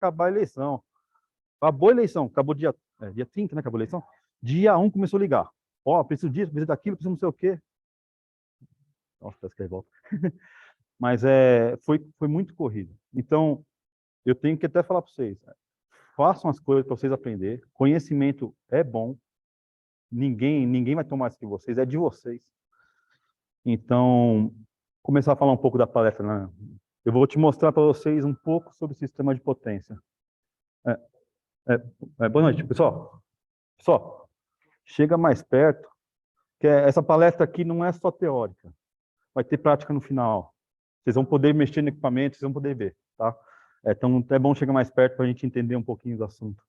acabar a eleição. Acabou a eleição, acabou dia 30, né? Acabou a eleição. Dia 1 começou a ligar. Ó, preciso disso, preciso daquilo, preciso não sei o quê. Nossa, parece que revolta. Mas foi muito corrido. Então, eu tenho que até falar para vocês, façam as coisas para vocês aprenderem. Conhecimento é bom. Ninguém vai tomar isso de vocês, é de vocês. Então, começar a falar um pouco da palestra, né? Eu vou te mostrar para vocês um pouco sobre o sistema de potência. Boa noite, pessoal. Pessoal, chega mais perto, que essa palestra aqui não é só teórica. Vai ter prática no final. Vocês vão poder mexer no equipamento, vocês vão poder ver, tá? Então, é bom chegar mais perto para a gente entender um pouquinho do assunto.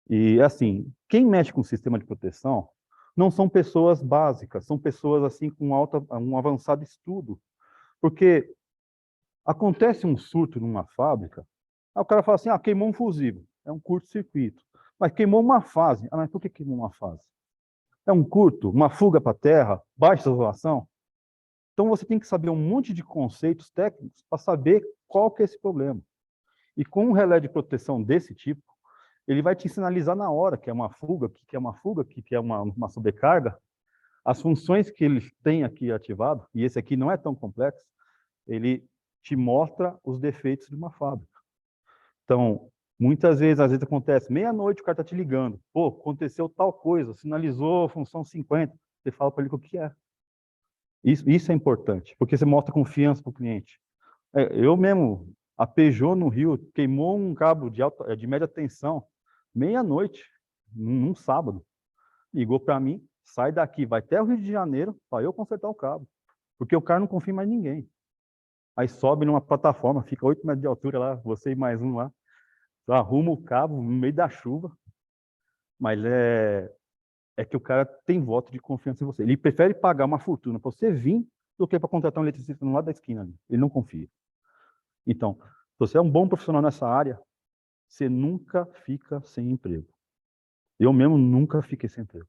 E, assim, quem mexe com o sistema de proteção não são pessoas básicas, são pessoas, assim, com um avançado estudo. Porque acontece um surto numa fábrica, aí o cara fala assim, queimou um fusível, é um curto-circuito. Mas queimou uma fase. Mas por que queimou uma fase? É um curto, uma fuga para a terra, baixa isolação? Então você tem que saber um monte de conceitos técnicos para saber qual que é esse problema. E com um relé de proteção desse tipo, ele vai te sinalizar na hora que é uma fuga, que é uma fuga, que é uma sobrecarga. As funções que ele tem aqui ativado, e esse aqui não é tão complexo, ele te mostra os defeitos de uma fábrica. Então, muitas vezes, às vezes acontece, meia-noite o cara está te ligando, pô, aconteceu tal coisa, sinalizou a função 50, você fala para ele o que é. Isso é importante, porque você mostra confiança para o cliente. Eu mesmo, a Peugeot no Rio, queimou um cabo de média tensão, meia-noite, num sábado. Ligou para mim, sai daqui, vai até o Rio de Janeiro para eu consertar o cabo. Porque o cara não confia em mais ninguém. Aí sobe numa plataforma, fica 8 metros de altura lá, você e mais um lá, arruma o cabo no meio da chuva, mas é que o cara tem voto de confiança em você. Ele prefere pagar uma fortuna para você vir do que para contratar um eletricista no lado da esquina ali. Ele não confia. Então, se você é um bom profissional nessa área, você nunca fica sem emprego. Eu mesmo nunca fiquei sem emprego.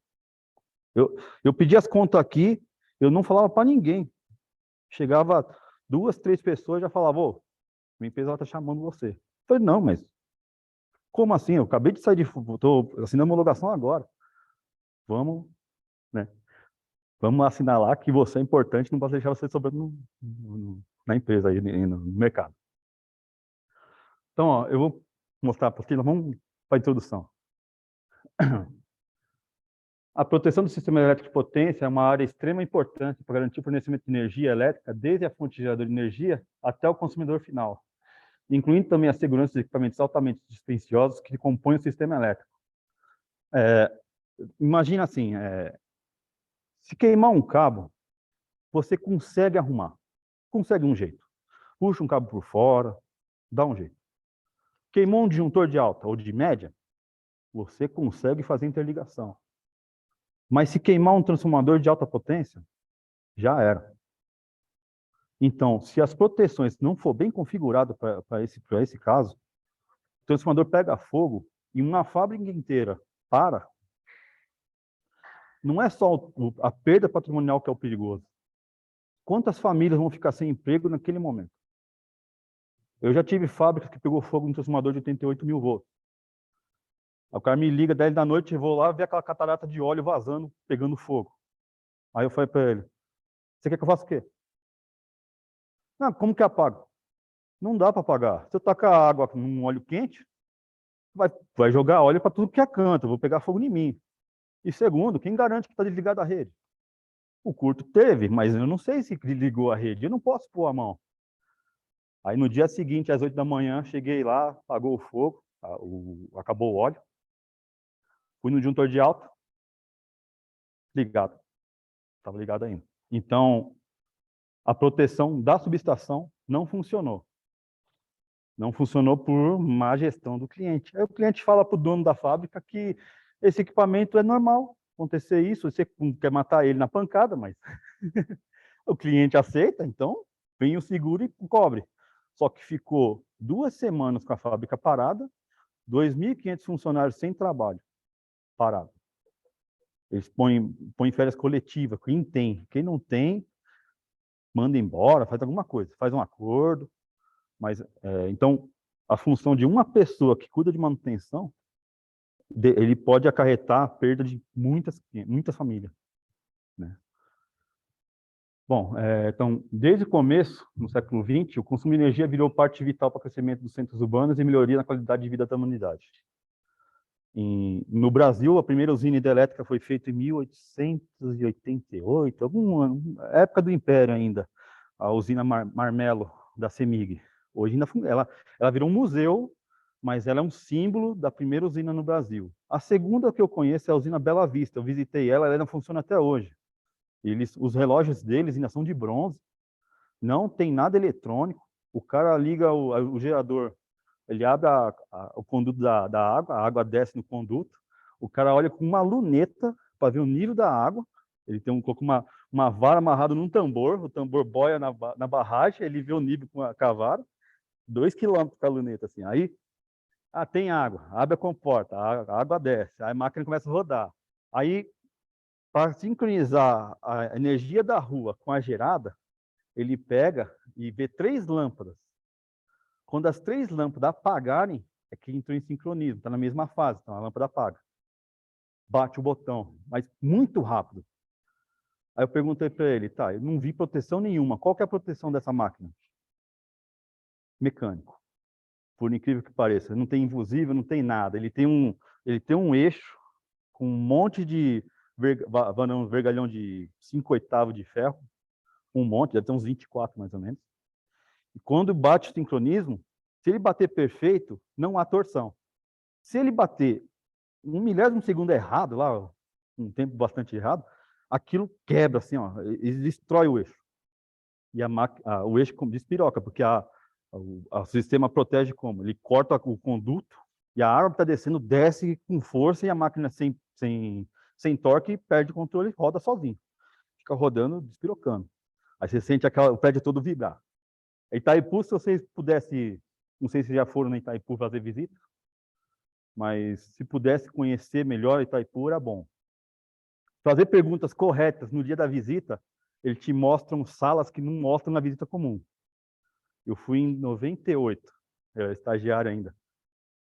Eu pedi as contas aqui, eu não falava para ninguém. Chegava 2, 3 pessoas, já falava, ô, minha empresa está chamando você. Eu falei, não, mas como assim? Eu acabei de sair estou assinando homologação agora. Vamos, né? Vamos assinar lá que você é importante, não posso deixar você sobrando na empresa aí, no mercado. Então, ó, eu vou mostrar para vocês, vamos para a introdução. A proteção do sistema elétrico de potência é uma área extremamente importante para garantir o fornecimento de energia elétrica desde a fonte geradora de energia até o consumidor final, incluindo também a segurança de equipamentos altamente dispendiosos que compõem o sistema elétrico. Imagina assim, se queimar um cabo, você consegue arrumar, consegue um jeito. Puxa um cabo por fora, dá um jeito. Queimou um disjuntor de alta ou de média, você consegue fazer interligação. Mas se queimar um transformador de alta potência, já era. Então, se as proteções não for bem configurado para esse caso, o transformador pega fogo e uma fábrica inteira para. Não é só a perda patrimonial que é o perigoso. Quantas famílias vão ficar sem emprego naquele momento? Eu já tive fábricas que pegou fogo no transformador de 88 mil volts. O cara me liga 10 da noite, eu vou lá ver aquela catarata de óleo vazando, pegando fogo. Aí eu falei para ele, você quer que eu faça o quê? Não, como que apaga? Não dá para apagar. Se eu tacar água num óleo quente, vai jogar óleo para tudo que é canto, eu vou pegar fogo em mim. E segundo, quem garante que está desligado a rede? O curto teve, mas eu não sei se ligou a rede, eu não posso pôr a mão. Aí no dia seguinte, às 8 da manhã, cheguei lá, apagou o fogo, acabou o óleo, fui no disjuntor de alta, ligado, estava ligado ainda. Então, a proteção da subestação não funcionou. Não funcionou por má gestão do cliente. Aí o cliente fala para o dono da fábrica que esse equipamento é normal acontecer isso, você quer matar ele na pancada, mas o cliente aceita, então vem o seguro e cobre. Só que ficou 2 semanas com a fábrica parada, 2.500 funcionários sem trabalho, parado. Eles põem férias coletivas, quem tem. Quem não tem, manda embora, faz alguma coisa, faz um acordo. Mas, então, a função de uma pessoa que cuida de manutenção, ele pode acarretar a perda de muitas famílias, né? Bom, então, desde o começo, no século XX, o consumo de energia virou parte vital para o crescimento dos centros urbanos e melhoria na qualidade de vida da humanidade. No Brasil, a primeira usina hidrelétrica foi feita em 1888, alguma época do Império ainda, a usina Marmelo, da CEMIG. Hoje ainda ela virou um museu, mas ela é um símbolo da primeira usina no Brasil. A segunda que eu conheço é a usina Bela Vista, eu visitei ela ainda funciona até hoje. Os relógios deles ainda são de bronze, não tem nada eletrônico, o cara liga o gerador, ele abre o conduto da água, a água desce no conduto, o cara olha com uma luneta para ver o nível da água, ele colocou uma vara amarrada num tambor, o tambor boia na barragem, ele vê o nível com a vara, 2 quilômetros com a luneta, assim. Aí, tem água, abre a comporta, a água desce, aí a máquina começa a rodar. Aí, para sincronizar a energia da rua com a gerada, ele pega e vê 3 lâmpadas. Quando as 3 lâmpadas apagarem, é que entrou em sincronismo, está na mesma fase, então a lâmpada apaga. Bate o botão, mas muito rápido. Aí eu perguntei para ele, tá, eu não vi proteção nenhuma, qual que é a proteção dessa máquina? Mecânico. Por incrível que pareça, não tem invusível, não tem nada. Ele tem um eixo com um monte de vergalhão de 5/8 de ferro, um monte, deve ter uns 24 mais ou menos. E quando bate o sincronismo, se ele bater perfeito, não há torção. Se ele bater 1/1000 segundo errado, lá, um tempo bastante errado, aquilo quebra assim, ó, e destrói o eixo. E o eixo despiroca, porque o sistema protege como? Ele corta o conduto e a água que está descendo desce com força e a máquina sem torque perde o controle e roda sozinho. Fica rodando, despirocando. Aí você sente o prédio todo vibrar. Itaipu, se vocês pudessem, não sei se já foram na Itaipu fazer visita, mas se pudesse conhecer melhor Itaipu, era bom. Fazer perguntas corretas no dia da visita, eles te mostram salas que não mostram na visita comum. Eu fui em 98, eu era estagiário ainda.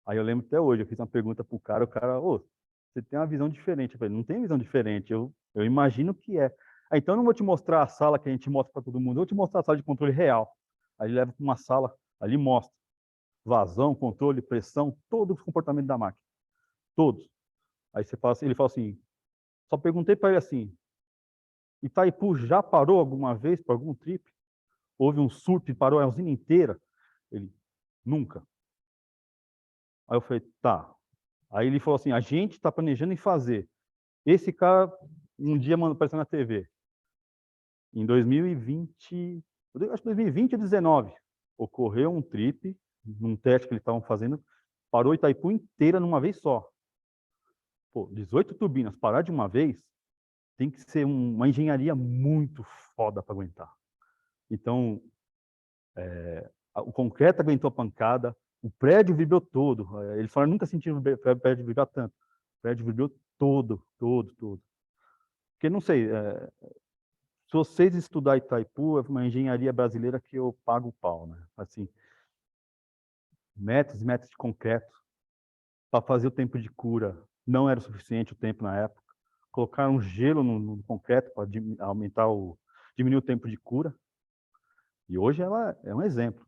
Aí eu lembro até hoje, eu fiz uma pergunta pro cara, o cara, você tem uma visão diferente. Eu falei, não tem visão diferente, eu imagino que é. Então eu não vou te mostrar a sala que a gente mostra para todo mundo, eu vou te mostrar a sala de controle real. Aí ele leva para uma sala, ali mostra vazão, controle, pressão, todo o comportamento da máquina. Todos. Aí ele fala assim, só perguntei para ele assim, Itaipu já parou alguma vez por algum trip? Houve um surto e parou a usina inteira? Ele, nunca. Aí eu falei, tá. Aí ele falou assim, a gente está planejando em fazer. Esse cara, um dia apareceu na TV. Em 2020, acho que 2020 ou 2019, ocorreu um trip, num teste que eles estavam fazendo, parou Itaipu inteira numa vez só. Pô, 18 turbinas, parar de uma vez, tem que ser uma engenharia muito foda para aguentar. Então, o concreto aguentou a pancada, o prédio vibrou todo. Eles falaram, nunca sentiram o prédio vibrar tanto. O prédio vibrou todo. Porque, não sei, se vocês estudar Itaipu, é uma engenharia brasileira que eu pago o pau, né? Assim, metros e metros de concreto para fazer o tempo de cura. Não era o suficiente o tempo na época. Colocaram gelo no concreto para diminuir o tempo de cura. E hoje ela é um exemplo.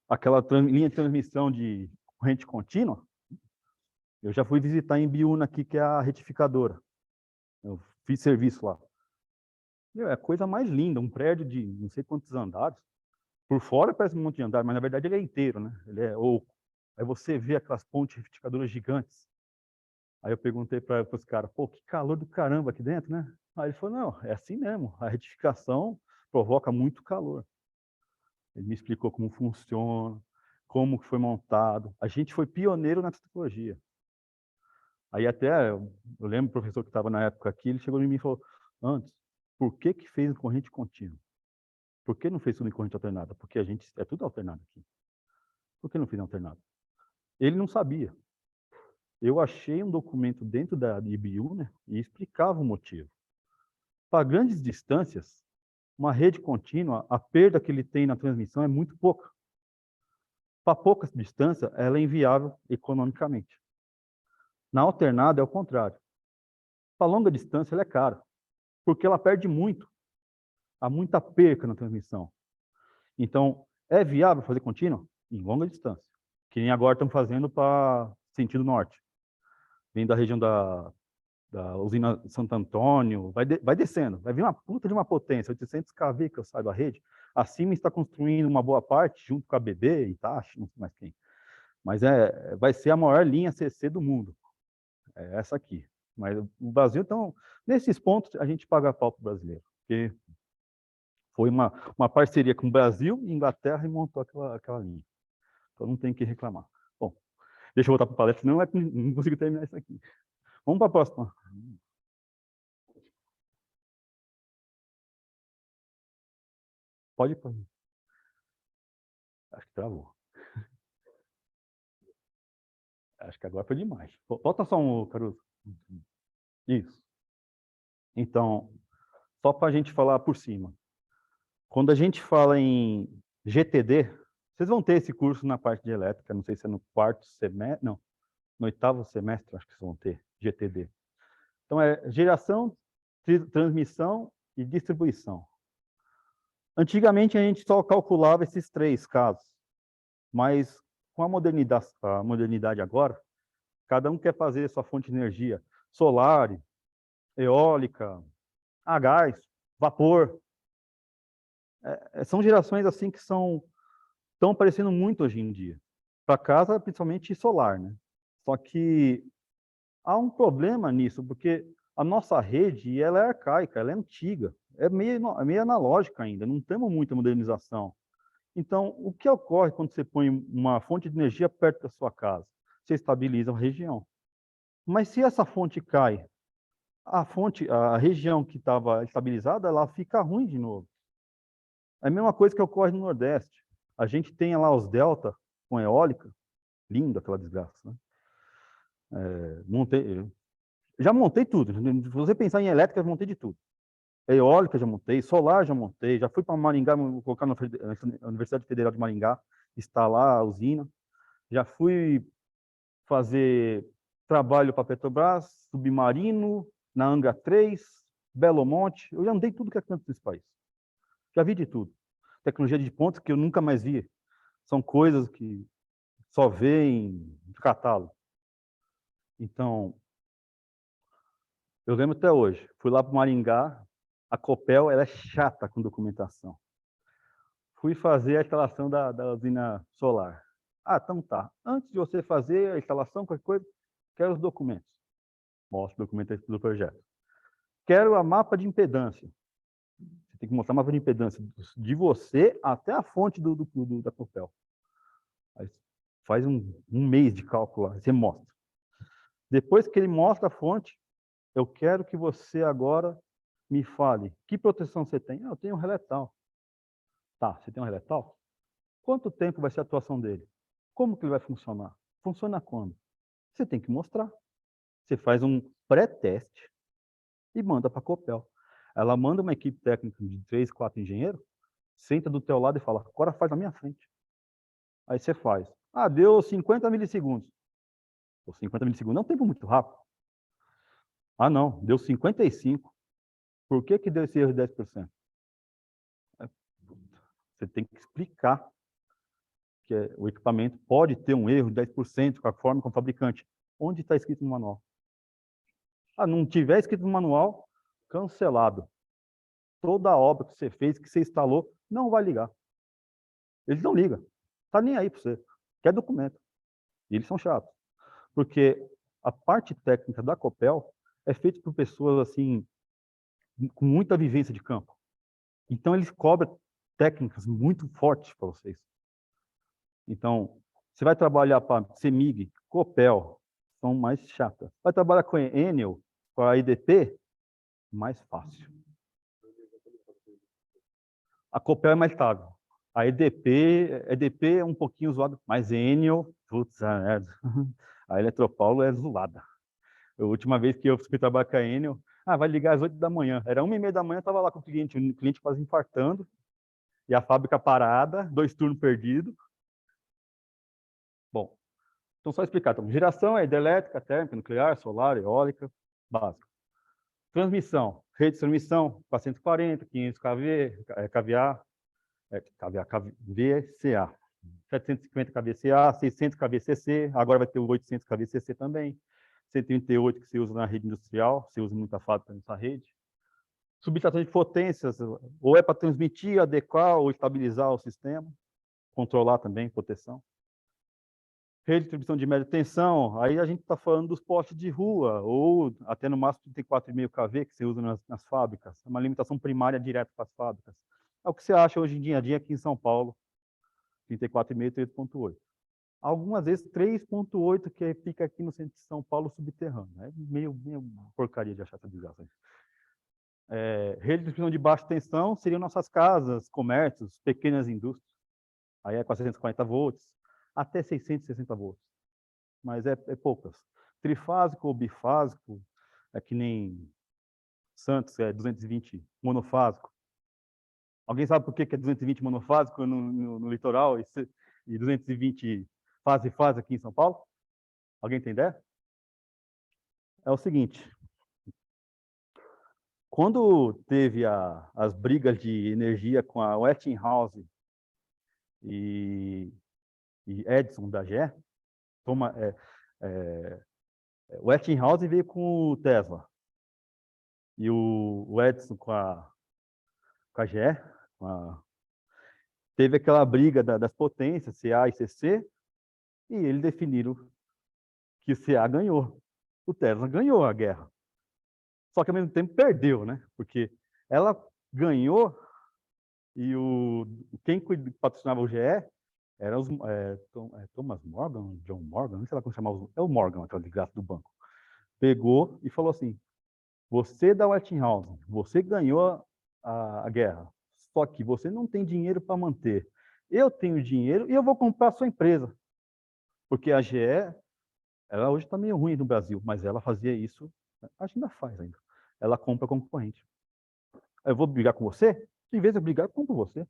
Aquela linha de transmissão de corrente contínua, eu já fui visitar em Biúna aqui, que é a retificadora. Eu fiz serviço lá. É a coisa mais linda, um prédio de não sei quantos andares. Por fora parece um monte de andar, mas na verdade ele é inteiro, né? Ele é oco. Aí você vê aquelas pontes retificadoras gigantes. Aí eu perguntei para os caras, pô, que calor do caramba aqui dentro, né? Aí ele falou, não, é assim mesmo, a retificação provoca muito calor. Ele me explicou como funciona, como foi montado. A gente foi pioneiro na tecnologia. Aí até, eu lembro o professor que estava na época aqui, ele chegou em mim e falou, antes, por que fez corrente contínua? Por que não fez tudo em corrente alternada? Porque a gente, é tudo alternado aqui. Por que não fez alternado? Ele não sabia. Eu achei um documento dentro da IBU, né, e explicava o motivo. Para grandes distâncias, uma rede contínua, a perda que ele tem na transmissão é muito pouca. Para pouca distância, ela é inviável economicamente. Na alternada, é o contrário. Para longa distância, ela é cara, porque ela perde muito. Há muita perca na transmissão. Então, é viável fazer contínua? Em longa distância. Que nem agora estamos fazendo para sentido norte. Vem da região da usina Santo Antônio, vai descendo, vai vir uma puta de uma potência, 800 kV que eu saio da rede. A Siemens está construindo uma boa parte, junto com a BB, Itachi, não sei mais quem. Mas vai ser a maior linha CC do mundo. É essa aqui. Mas o Brasil, então, nesses pontos, a gente paga pau para o brasileiro. Porque foi uma parceria com o Brasil e Inglaterra e montou aquela linha. Então não tem que reclamar. Bom, deixa eu voltar para a palestra, senão não consigo terminar isso aqui. Vamos para a próxima. Pode. Acho que travou. Acho que agora foi demais. Volta só um, Caruso. Isso. Então, só para a gente falar por cima. Quando a gente fala em GTD, vocês vão ter esse curso na parte de elétrica, não sei se é no quarto semestre, não, no oitavo semestre, acho que vocês vão ter GTD. Então, é geração, transmissão e distribuição. Antigamente, a gente só calculava esses três casos, mas com a modernidade agora, cada um quer fazer sua fonte de energia solar, eólica, a gás, vapor. São gerações assim que estão aparecendo muito hoje em dia. Para casa, principalmente solar, né? Só que há um problema nisso, porque a nossa rede ela é arcaica, ela é antiga, é meio analógica ainda, não temos muita modernização. Então, o que ocorre quando você põe uma fonte de energia perto da sua casa? Você estabiliza a região. Mas se essa fonte cai, a região que estava estabilizada, ela fica ruim de novo. É a mesma coisa que ocorre no Nordeste. A gente tem lá os delta com eólica, lindo aquela desgraça, né? Já montei tudo. Se você pensar em elétrica, montei de tudo. Eólica já montei, solar já montei, já fui para Maringá, vou colocar na Universidade Federal de Maringá, instalar a usina. Já fui fazer trabalho para Petrobras, submarino, na Angra 3, Belo Monte. Eu já andei tudo que é canto desse país. Já vi de tudo. Tecnologia de ponta que eu nunca mais vi. São coisas que só vê em catálogo. Então, eu lembro até hoje. Fui lá para Maringá, a Copel ela é chata com documentação. Fui fazer a instalação da usina solar. Ah, então tá. Antes de você fazer a instalação, qualquer coisa, quero os documentos. Mostra o documento do projeto. Quero a mapa de impedância. Você tem que mostrar o mapa de impedância de você até a fonte da Copel. Aí faz um mês de cálculo lá, você mostra. Depois que ele mostra a fonte, eu quero que você agora me fale que proteção você tem. Ah, eu tenho um reletal. Tá, você tem um reletal? Quanto tempo vai ser a atuação dele? Como que ele vai funcionar? Funciona quando? Você tem que mostrar. Você faz um pré-teste e manda para a Copel. Ela manda uma equipe técnica de 3, 4 engenheiros, senta do teu lado e fala, agora faz na minha frente. Aí você faz. Ah, deu 50 milissegundos. Pô, 50 milissegundos é um tempo muito rápido. Ah, não, deu 55. Por que deu esse erro de 10%? Você tem que explicar que o equipamento pode ter um erro de 10% conforme com o fabricante. Onde está escrito no manual? Ah, não tiver escrito no manual, cancelado. Toda a obra que você fez, que você instalou, não vai ligar. Eles não ligam. Está nem aí para você. Quer documento. E eles são chatos. Porque a parte técnica da Copel é feita por pessoas assim com muita vivência de campo. Então, eles cobram técnicas muito fortes para vocês. Então, você vai trabalhar para CEMIG, Copel, são mais chatas. Vai trabalhar com Enel, com a EDP, mais fácil. A Copel é mais estável. A EDP é um pouquinho zoada, mas Enel, putz, a Eletropaulo é zoada. A última vez que eu fui trabalhar com a Enel, vai ligar às 8 da manhã. Era 1h30 da manhã, eu estava lá com o cliente quase infartando, e a fábrica parada, 2 turnos perdidos. Então, só explicar. Então, geração é hidrelétrica, térmica, nuclear, solar, eólica, básica. Transmissão, rede de transmissão, 440, 500 kV, kVA, VCA, 750 kVCA, 600 kVCC, agora vai ter o 800 kVCC também, 138 que se usa na rede industrial, se usa muita fábrica nessa rede. Subtração de potências, ou é para transmitir, adequar ou estabilizar o sistema, controlar também, proteção. Rede de distribuição de média tensão, aí a gente está falando dos postes de rua, ou até no máximo 34,5 kV, que se usa nas fábricas. É uma limitação primária direta para as fábricas. É o que você acha hoje em dia aqui em São Paulo, 34,5 e 3,8. Algumas vezes 3,8, que fica aqui no centro de São Paulo, subterrâneo. É meio porcaria de achar essa desgraça. Rede de distribuição de baixa tensão seriam nossas casas, comércios, pequenas indústrias. Aí é 440 volts, até 660 volts. Mas é poucas. Trifásico ou bifásico, é que nem Santos, é 220 monofásico. Alguém sabe por que é 220 monofásico no litoral e 220 fase aqui em São Paulo? Alguém tem ideia? É o seguinte, quando teve as brigas de energia com a Westinghouse e Edison da GE, Westinghouse veio com o Tesla e o Edison com a GE, teve aquela briga das potências, CA e CC, e eles definiram que o CA ganhou. O Tesla ganhou a guerra. Só que ao mesmo tempo perdeu, né? Porque ela ganhou e quem patrocinava o GE era Thomas Morgan, John Morgan, não sei lá como chamava, é o Morgan, aquela desgraça do banco. Pegou e falou assim: você da Westinghouse, você ganhou a guerra, só que você não tem dinheiro para manter. Eu tenho dinheiro e eu vou comprar a sua empresa. Porque a GE, ela hoje está meio ruim no Brasil, mas ela fazia isso, acho que ainda faz ainda. Ela compra concorrente. Eu vou brigar com você? Em vez de eu brigar, eu compro você.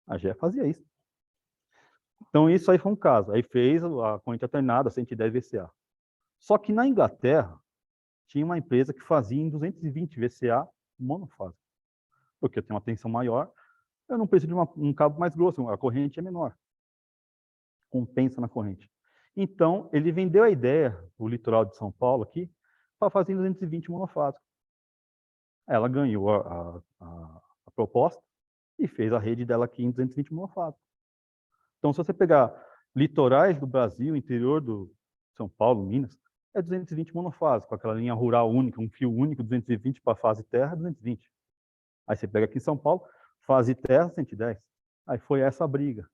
A GE fazia isso. Então, isso aí foi um caso. Aí fez a corrente alternada, 110 VCA. Só que na Inglaterra, tinha uma empresa que fazia em 220 VCA monofásico. Porque eu tenho uma tensão maior, eu não preciso de um cabo mais grosso, a corrente é menor. Compensa na corrente. Então, ele vendeu a ideia, o litoral de São Paulo aqui, para fazer em 220 monofásico. Ela ganhou a proposta e fez a rede dela aqui em 220 monofásico. Então, se você pegar litorais do Brasil, interior do São Paulo, Minas, é 220 monofásico, com aquela linha rural única, um fio único, 220 para fase terra, 220. Aí você pega aqui em São Paulo, fase terra, 110. Aí foi essa a briga.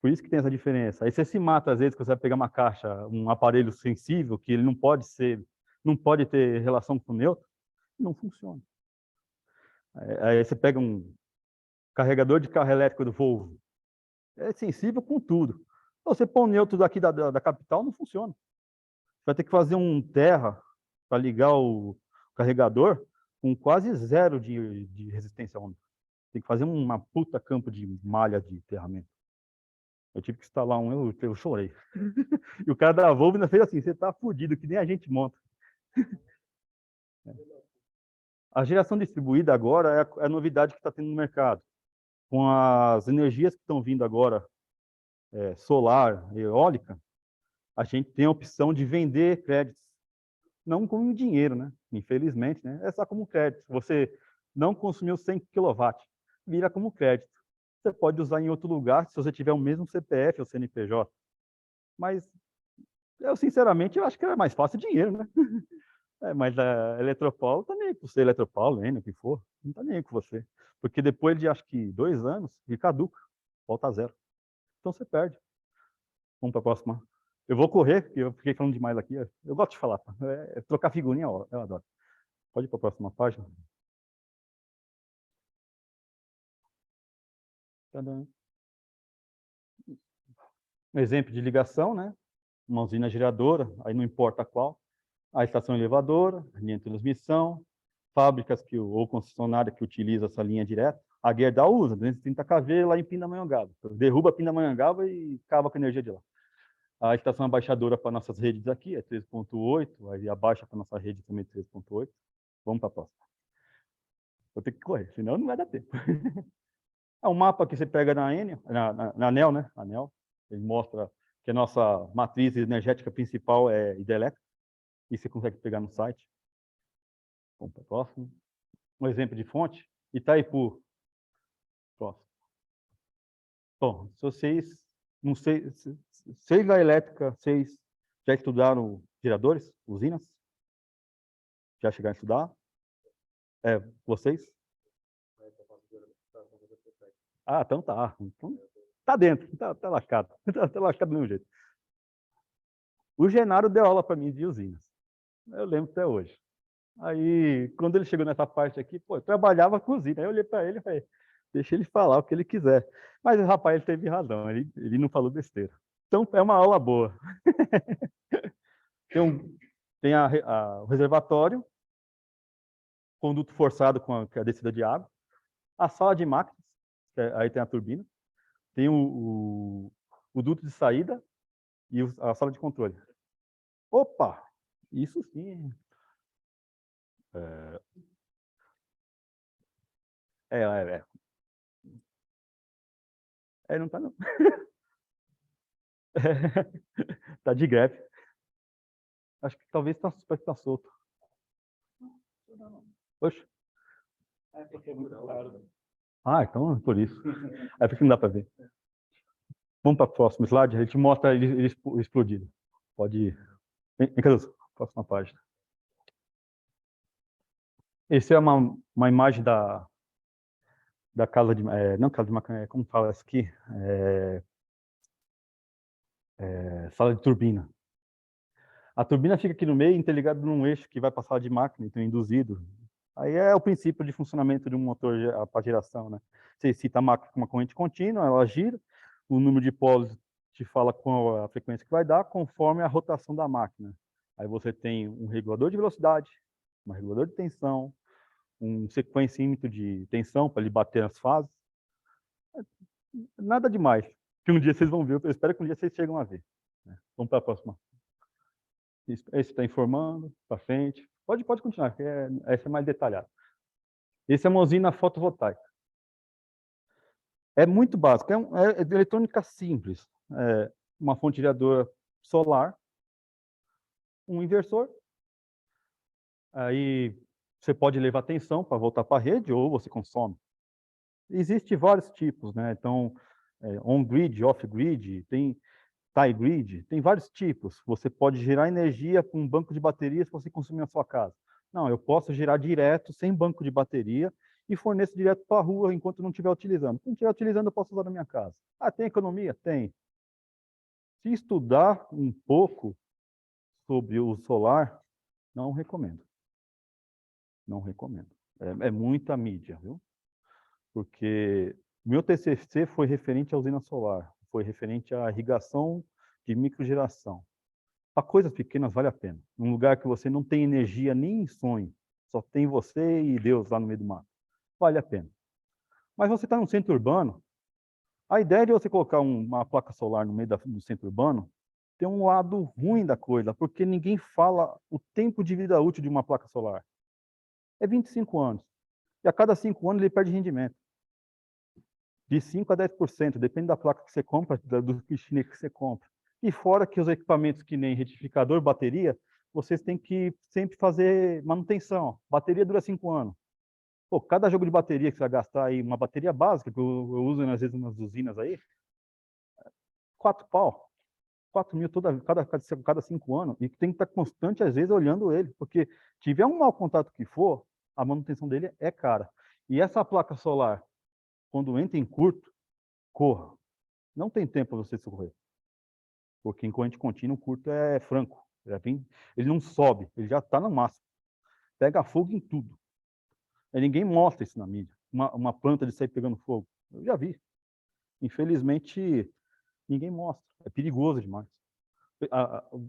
Por isso que tem essa diferença. Aí você se mata, às vezes, quando você vai pegar uma caixa, um aparelho sensível, que ele não pode ter relação com o neutro, não funciona. Aí você pega um carregador de carro elétrico do Volvo, é sensível com tudo. Você põe o neutro daqui da capital, não funciona. Você vai ter que fazer um terra para ligar o carregador com quase zero de resistência ônica. Tem que fazer uma puta campo de malha de enterramento. Eu tive que instalar eu chorei. E o cara da Volvo ainda fez assim: você tá fudido, que nem a gente monta. A geração distribuída agora é a novidade que está tendo no mercado. Com as energias que estão vindo agora, solar, eólica, a gente tem a opção de vender créditos. Não como dinheiro, né? Infelizmente, né? É só como crédito. Você não consumiu 100 kW, vira como crédito. Você pode usar em outro lugar se você tiver o mesmo CPF ou CNPJ. Mas eu, sinceramente, eu acho que é mais fácil dinheiro, né? Mas a Eletropaulo tá nem aí com você, Eletropaulo, o que for, não tá nem aí com você. Porque depois de, acho que 2 anos, ele caduca, volta a zero. Então você perde. Vamos para a próxima. Eu vou correr, porque eu fiquei falando demais aqui. Eu gosto de falar. Trocar figurinha, eu adoro. Pode ir para a próxima página. Tadã. Um exemplo de ligação, né? Uma usina geradora, aí não importa qual. A estação elevadora, linha de transmissão, fábricas ou concessionária que utiliza essa linha direta. A Gerdau usa 230 kV lá em Pindamonhangaba. Derruba Pindamonhangaba e acaba com a energia de lá. A estação abaixadora para nossas redes aqui é 3.8, aí abaixa para nossa rede também 3.8. Vamos para a próxima. Vou ter que correr, senão não vai dar tempo. É um mapa que você pega na ANEEL, né? ANEEL. Ele mostra que a nossa matriz energética principal é hidrelétrica. E você consegue pegar no site. Vamos para o próximo. Um exemplo de fonte, Itaipu. Próximo. Bom, se vocês, não sei, vocês da elétrica, vocês já estudaram geradores, usinas? Já chegaram a estudar? Vocês? Ah, então tá. Então, tá dentro, tá lascado. Tá lascado do mesmo jeito. O Genaro deu aula para mim de usinas. Eu lembro até hoje. Aí, quando ele chegou nessa parte aqui, pô, eu trabalhava com usina. Aí eu olhei para ele e falei, deixa ele falar o que ele quiser. Mas o rapaz, ele teve razão, ele não falou besteira. Então, é uma aula boa. Tem o reservatório, conduto forçado com a descida de água, a sala de máquinas, aí tem a turbina, tem o duto de saída e a sala de controle. Opa! Isso sim. Não tá não. Tá de greve. Acho que talvez tá solto. Oxe. Ah, então é por isso. É porque não dá para ver. Vamos para o próximo slide, a gente mostra ele explodido. Pode ir. Próxima página. Essa é uma imagem da casa de... não casa de máquina, como fala isso aqui? Sala de turbina. A turbina fica aqui no meio, interligada num eixo que vai para a sala de máquina, então induzido. Aí é o princípio de funcionamento de um motor para geração, né? Você excita a máquina com uma corrente contínua, ela gira, o número de polos te fala qual a frequência que vai dar, conforme a rotação da máquina. Aí você tem um regulador de velocidade, um regulador de tensão, um sequencímetro de tensão para ele bater as fases. Nada demais. Que um dia vocês vão ver, eu espero que um dia vocês cheguem a ver. Vamos para a próxima. Esse está informando, para frente. Pode continuar, que essa é mais detalhada. Esse é uma usina fotovoltaica. É muito básico, é de eletrônica simples. Uma fonte geradora solar, um inversor. Aí você pode levar tensão para voltar para a rede ou você consome. Existem vários tipos, né? Então, on-grid, off-grid, tem tie-grid, tem vários tipos. Você pode gerar energia com um banco de baterias para você consumir na sua casa. Não, eu posso gerar direto, sem banco de bateria, e forneço direto para a rua enquanto não estiver utilizando. Se não estiver utilizando, eu posso usar na minha casa. Ah, tem economia? Tem. Se estudar um pouco sobre o solar, não recomendo. Não recomendo. É muita mídia, viu? Porque meu TCC foi referente à usina solar, foi referente à irrigação de microgeração. Para coisas pequenas vale a pena. Num lugar que você não tem energia nem em sonho, só tem você e Deus lá no meio do mato. Vale a pena. Mas você está num centro urbano, a ideia de você colocar uma placa solar no meio do centro urbano tem um lado ruim da coisa, porque ninguém fala o tempo de vida útil de uma placa solar. É 25 anos. E a cada 5 anos ele perde rendimento. De 5% a 10%, depende da placa que você compra, do chinês que você compra. E fora que os equipamentos que nem retificador, bateria, vocês têm que sempre fazer manutenção. Bateria dura 5 anos. Pô, cada jogo de bateria que você vai gastar aí, uma bateria básica, que eu uso às vezes nas usinas aí, 4 pau. 4 mil cada 5 anos. E tem que estar constante, às vezes, olhando ele. Porque tiver um mau contato que for, a manutenção dele é cara. E essa placa solar, quando entra em curto, corra. Não tem tempo para você socorrer. Porque em corrente contínua, o curto é franco. Ele não sobe, ele já está no máximo. Pega fogo em tudo. Aí ninguém mostra isso na mídia. Uma planta de sair pegando fogo. Eu já vi. Infelizmente, ninguém mostra. É perigoso demais.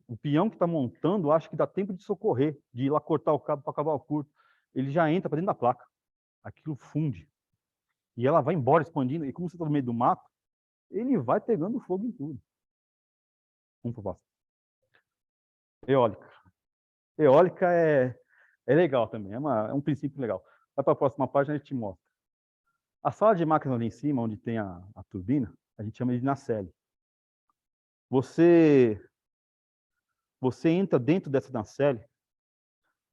O peão que está montando acha que dá tempo de socorrer, de ir lá cortar o cabo para acabar o curto. Ele já entra para dentro da placa. Aquilo funde. E ela vai embora expandindo. E como você está no meio do mato, ele vai pegando fogo em tudo. Vamos para o próximo. Eólica. Eólica é legal também, é um princípio legal. Vai para a próxima página e te mostro. A sala de máquinas ali em cima, onde tem a turbina, a gente chama de nacelle. Você entra dentro dessa nacelle,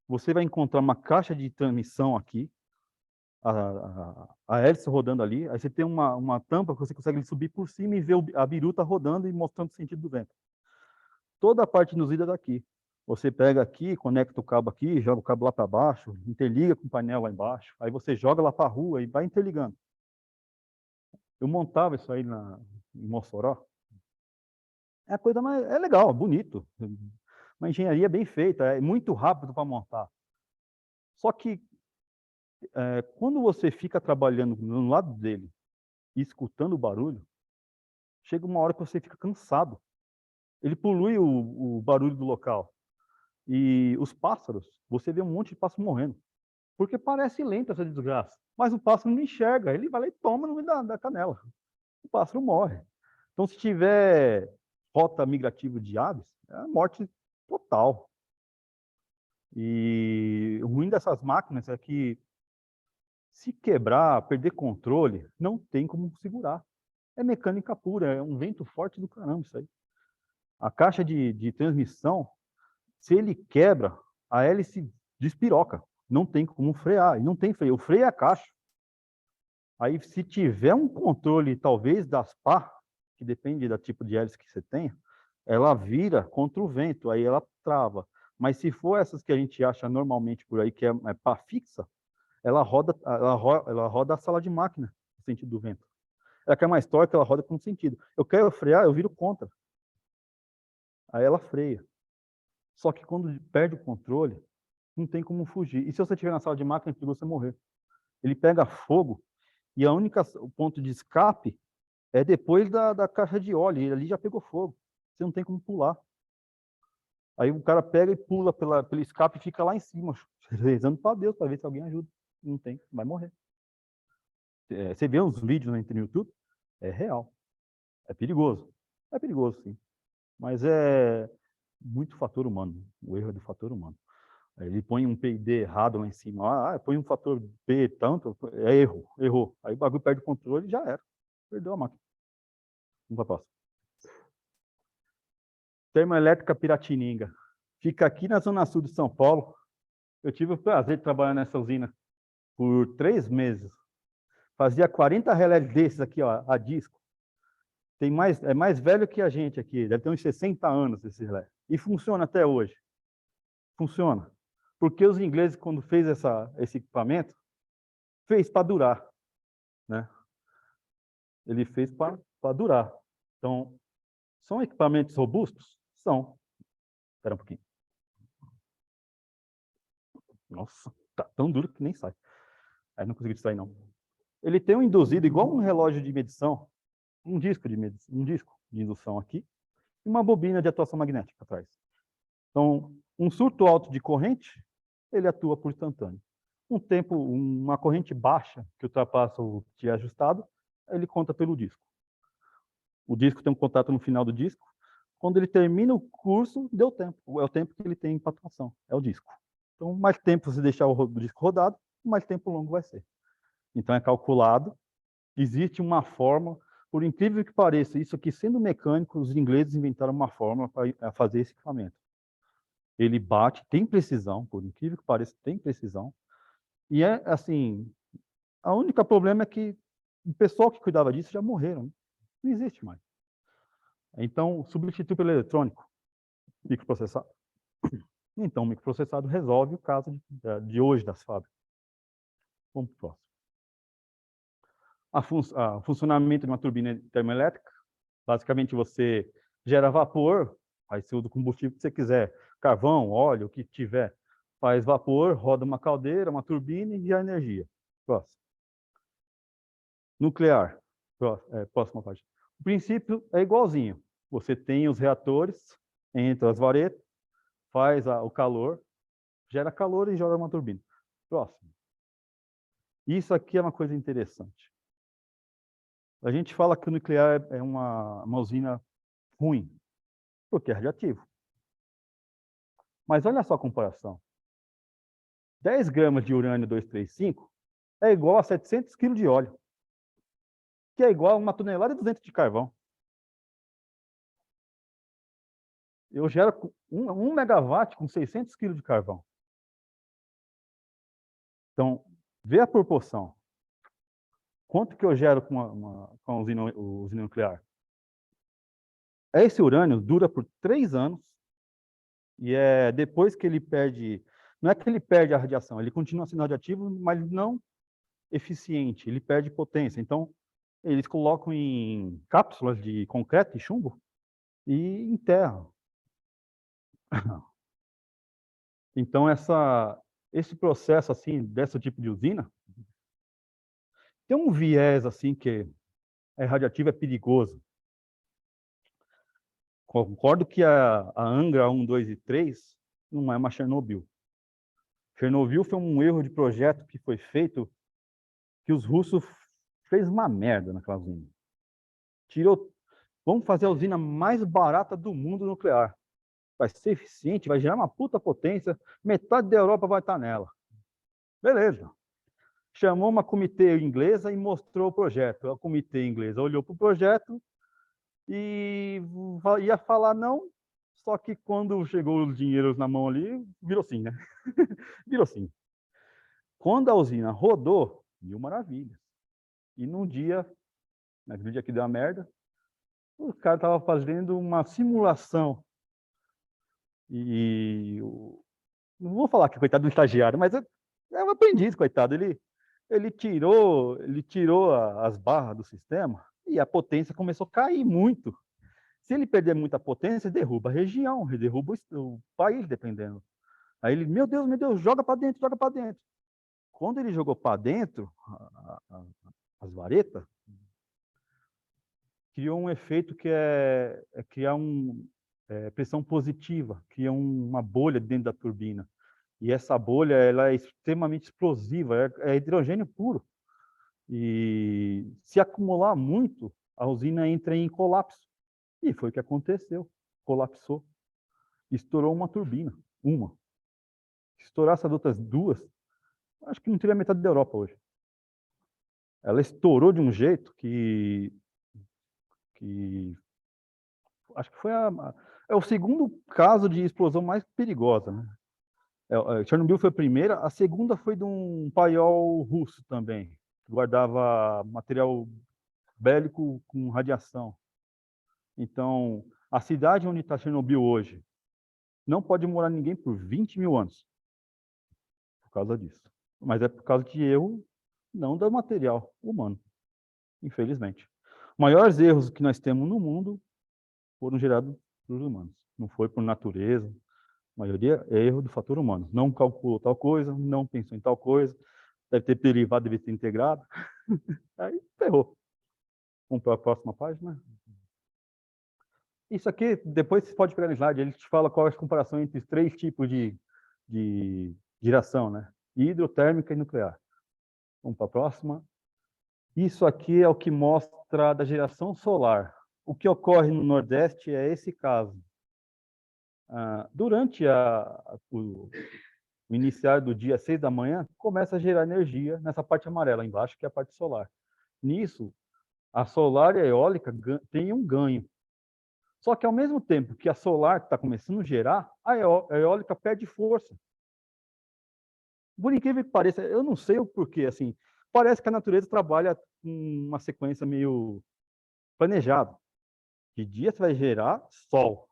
você vai encontrar uma caixa de transmissão aqui, a hélice rodando ali, aí você tem uma tampa que você consegue subir por cima e ver a biruta rodando e mostrando o sentido do vento. Toda a parte induzida daqui. Você pega aqui, conecta o cabo aqui, joga o cabo lá para baixo, interliga com o painel lá embaixo, aí você joga lá para a rua e vai interligando. Eu montava isso aí em Mossoró. É a coisa mais, é legal, é bonito. Uma engenharia bem feita, é muito rápido para montar. Só que quando você fica trabalhando no lado dele e escutando o barulho, chega uma hora que você fica cansado. Ele polui o barulho do local. E os pássaros, você vê um monte de pássaro morrendo. Porque parece lenta essa desgraça. Mas o pássaro não enxerga, ele vai lá e toma no meio da canela. O pássaro morre. Então, se tiver rota migrativa de aves, é a morte total. E o ruim dessas máquinas é que, se quebrar, perder controle, não tem como segurar. É mecânica pura, é um vento forte do caramba isso aí. A caixa de transmissão, se ele quebra, a hélice despiroca. Não tem como frear, e não tem freio. O freio é a caixa. Aí, se tiver um controle, talvez, das pá, que depende do tipo de hélice que você tenha, ela vira contra o vento, aí ela trava. Mas se for essas que a gente acha normalmente por aí, que é pá fixa, ela roda a sala de máquina, no sentido do vento. Ela quer mais torque, ela roda com sentido. Eu quero frear, eu viro contra. Aí ela freia. Só que quando perde o controle, não tem como fugir. E se você estiver na sala de máquina, é perigoso você morrer. Ele pega fogo e o ponto de escape é depois da caixa de óleo. E ali já pegou fogo. Você não tem como pular. Aí o cara pega e pula pelo escape e fica lá em cima, rezando para Deus, para ver se alguém ajuda. Não tem, vai morrer. Você vê uns vídeos no YouTube, é real. É perigoso. É perigoso, sim. Mas é muito fator humano. O erro é do fator humano. Ele põe um PID errado lá em cima. Põe um fator P tanto, é erro, errou. Aí o bagulho perde o controle e já era. Perdeu a máquina. Vamos para a próxima. Termoelétrica Piratininga. Fica aqui na zona sul de São Paulo. Eu tive o prazer de trabalhar nessa usina por 3 meses. Fazia 40 relés desses aqui, ó, a disco. É mais velho que a gente aqui, deve ter uns 60 anos esse relé. E funciona até hoje. Funciona. Porque os ingleses, quando fez esse equipamento, fez para durar, né? Ele fez para durar. Então, são equipamentos robustos? São. Espera um pouquinho. Nossa, tá tão duro que nem sai. Aí não consegui distrair, não. Ele tem um induzido igual um relógio de medição, um disco de indução aqui, e uma bobina de atuação magnética atrás. Então, um surto alto de corrente, ele atua por instantâneo. Uma corrente baixa, que ultrapassa o que é ajustado, ele conta pelo disco. O disco tem um contato no final do disco. Quando ele termina o curso, deu tempo. É o tempo que ele tem para atuação, é o disco. Então, mais tempo você deixar o disco rodado, mais tempo longo vai ser. Então, é calculado. Existe uma forma, por incrível que pareça, isso aqui sendo mecânico, os ingleses inventaram uma forma para fazer esse equipamento. Ele bate, tem precisão, por incrível que pareça, tem precisão. E é assim, a única problema é que o pessoal que cuidava disso já morreram. Né? Não existe mais. Então, substitui pelo eletrônico, microprocessado. Então, o microprocessado resolve o caso de hoje das fábricas. Vamos para o próximo. O funcionamento de uma turbina termoelétrica, basicamente você gera vapor, aí você usa o combustível que você quiser, carvão, óleo, o que tiver, faz vapor, roda uma caldeira, uma turbina e gera energia. Próximo. Nuclear. Próxima página. O princípio é igualzinho. Você tem os reatores, entra as varetas, faz o calor, gera calor e joga uma turbina. Próximo. Isso aqui é uma coisa interessante. A gente fala que o nuclear é uma usina ruim. porque é radioativo. Mas olha só a comparação. 10 gramas de urânio 235 é igual a 700 quilos de óleo, que é igual a 1,2 tonelada de carvão. Eu gero 1 megawatt com 600 quilos de carvão. Então, vê a proporção. Quanto que eu gero com a usina nuclear? Esse urânio dura por 3 anos e depois que ele perde... Não é que ele perde a radiação, ele continua sendo radioativo, mas não eficiente, ele perde potência. Então, eles colocam em cápsulas de concreto e chumbo e enterram. Então, esse processo assim, desse tipo de usina, tem um viés assim que é radioativo, é perigoso. Concordo que a Angra 1, 2 e 3 não é uma Chernobyl. Chernobyl foi um erro de projeto que foi feito, que os russos fez uma merda naquela usina. Vamos fazer a usina mais barata do mundo nuclear. Vai ser eficiente, vai gerar uma puta potência, metade da Europa vai estar nela. Beleza. Chamou uma comitê inglesa e mostrou o projeto. A comitê inglesa olhou para o projeto e ia falar não, só que quando chegou os dinheiros na mão ali, virou sim, né? Virou sim. Quando a usina rodou, 1000 maravilhas. E num dia, naquele dia que deu a merda, o cara estava fazendo uma simulação. Não vou falar que coitado do estagiário, mas é um aprendiz, coitado. Ele tirou as barras do sistema e a potência começou a cair muito. Se ele perder muita potência, derruba a região, derruba o país, dependendo. Aí ele, meu Deus, joga para dentro, joga para dentro. Quando ele jogou para dentro, as varetas, criou um efeito que é criar pressão positiva, cria uma bolha dentro da turbina. E essa bolha ela é extremamente explosiva, é hidrogênio puro. E se acumular muito, a usina entra em colapso. E foi o que aconteceu. Colapsou. Estourou uma turbina. Uma. Se estourasse as outras duas, acho que não teria metade da Europa hoje. Ela estourou de um jeito que acho que foi é o segundo caso de explosão mais perigosa, né? Chernobyl foi a primeira, a segunda foi de um paiol russo também, que guardava material bélico com radiação. Então, a cidade onde está Chernobyl hoje não pode morar ninguém por 20 mil anos por causa disso. Mas é por causa de erro, não do material humano, infelizmente. Os maiores erros que nós temos no mundo foram gerados por humanos. Não foi por natureza. A maioria é erro do fator humano. Não calculou tal coisa, não pensou em tal coisa, deve ter derivado, deve ter integrado. Aí ferrou. Vamos para a próxima página. Isso aqui, depois você pode pegar no slide, ele te fala qual é a comparação entre os 3 tipos de geração, né? Hidrotérmica e nuclear. Vamos para a próxima. Isso aqui é o que mostra da geração solar. O que ocorre no Nordeste é esse caso. Durante o iniciar do dia 6 da manhã, começa a gerar energia nessa parte amarela embaixo, que é a parte solar. Nisso, a solar e a eólica têm um ganho. Só que ao mesmo tempo que a solar está começando a gerar, a eólica perde força. Por incrível que pareça, eu não sei o porquê, assim, parece que a natureza trabalha com uma sequência meio planejada. De dia você vai gerar sol,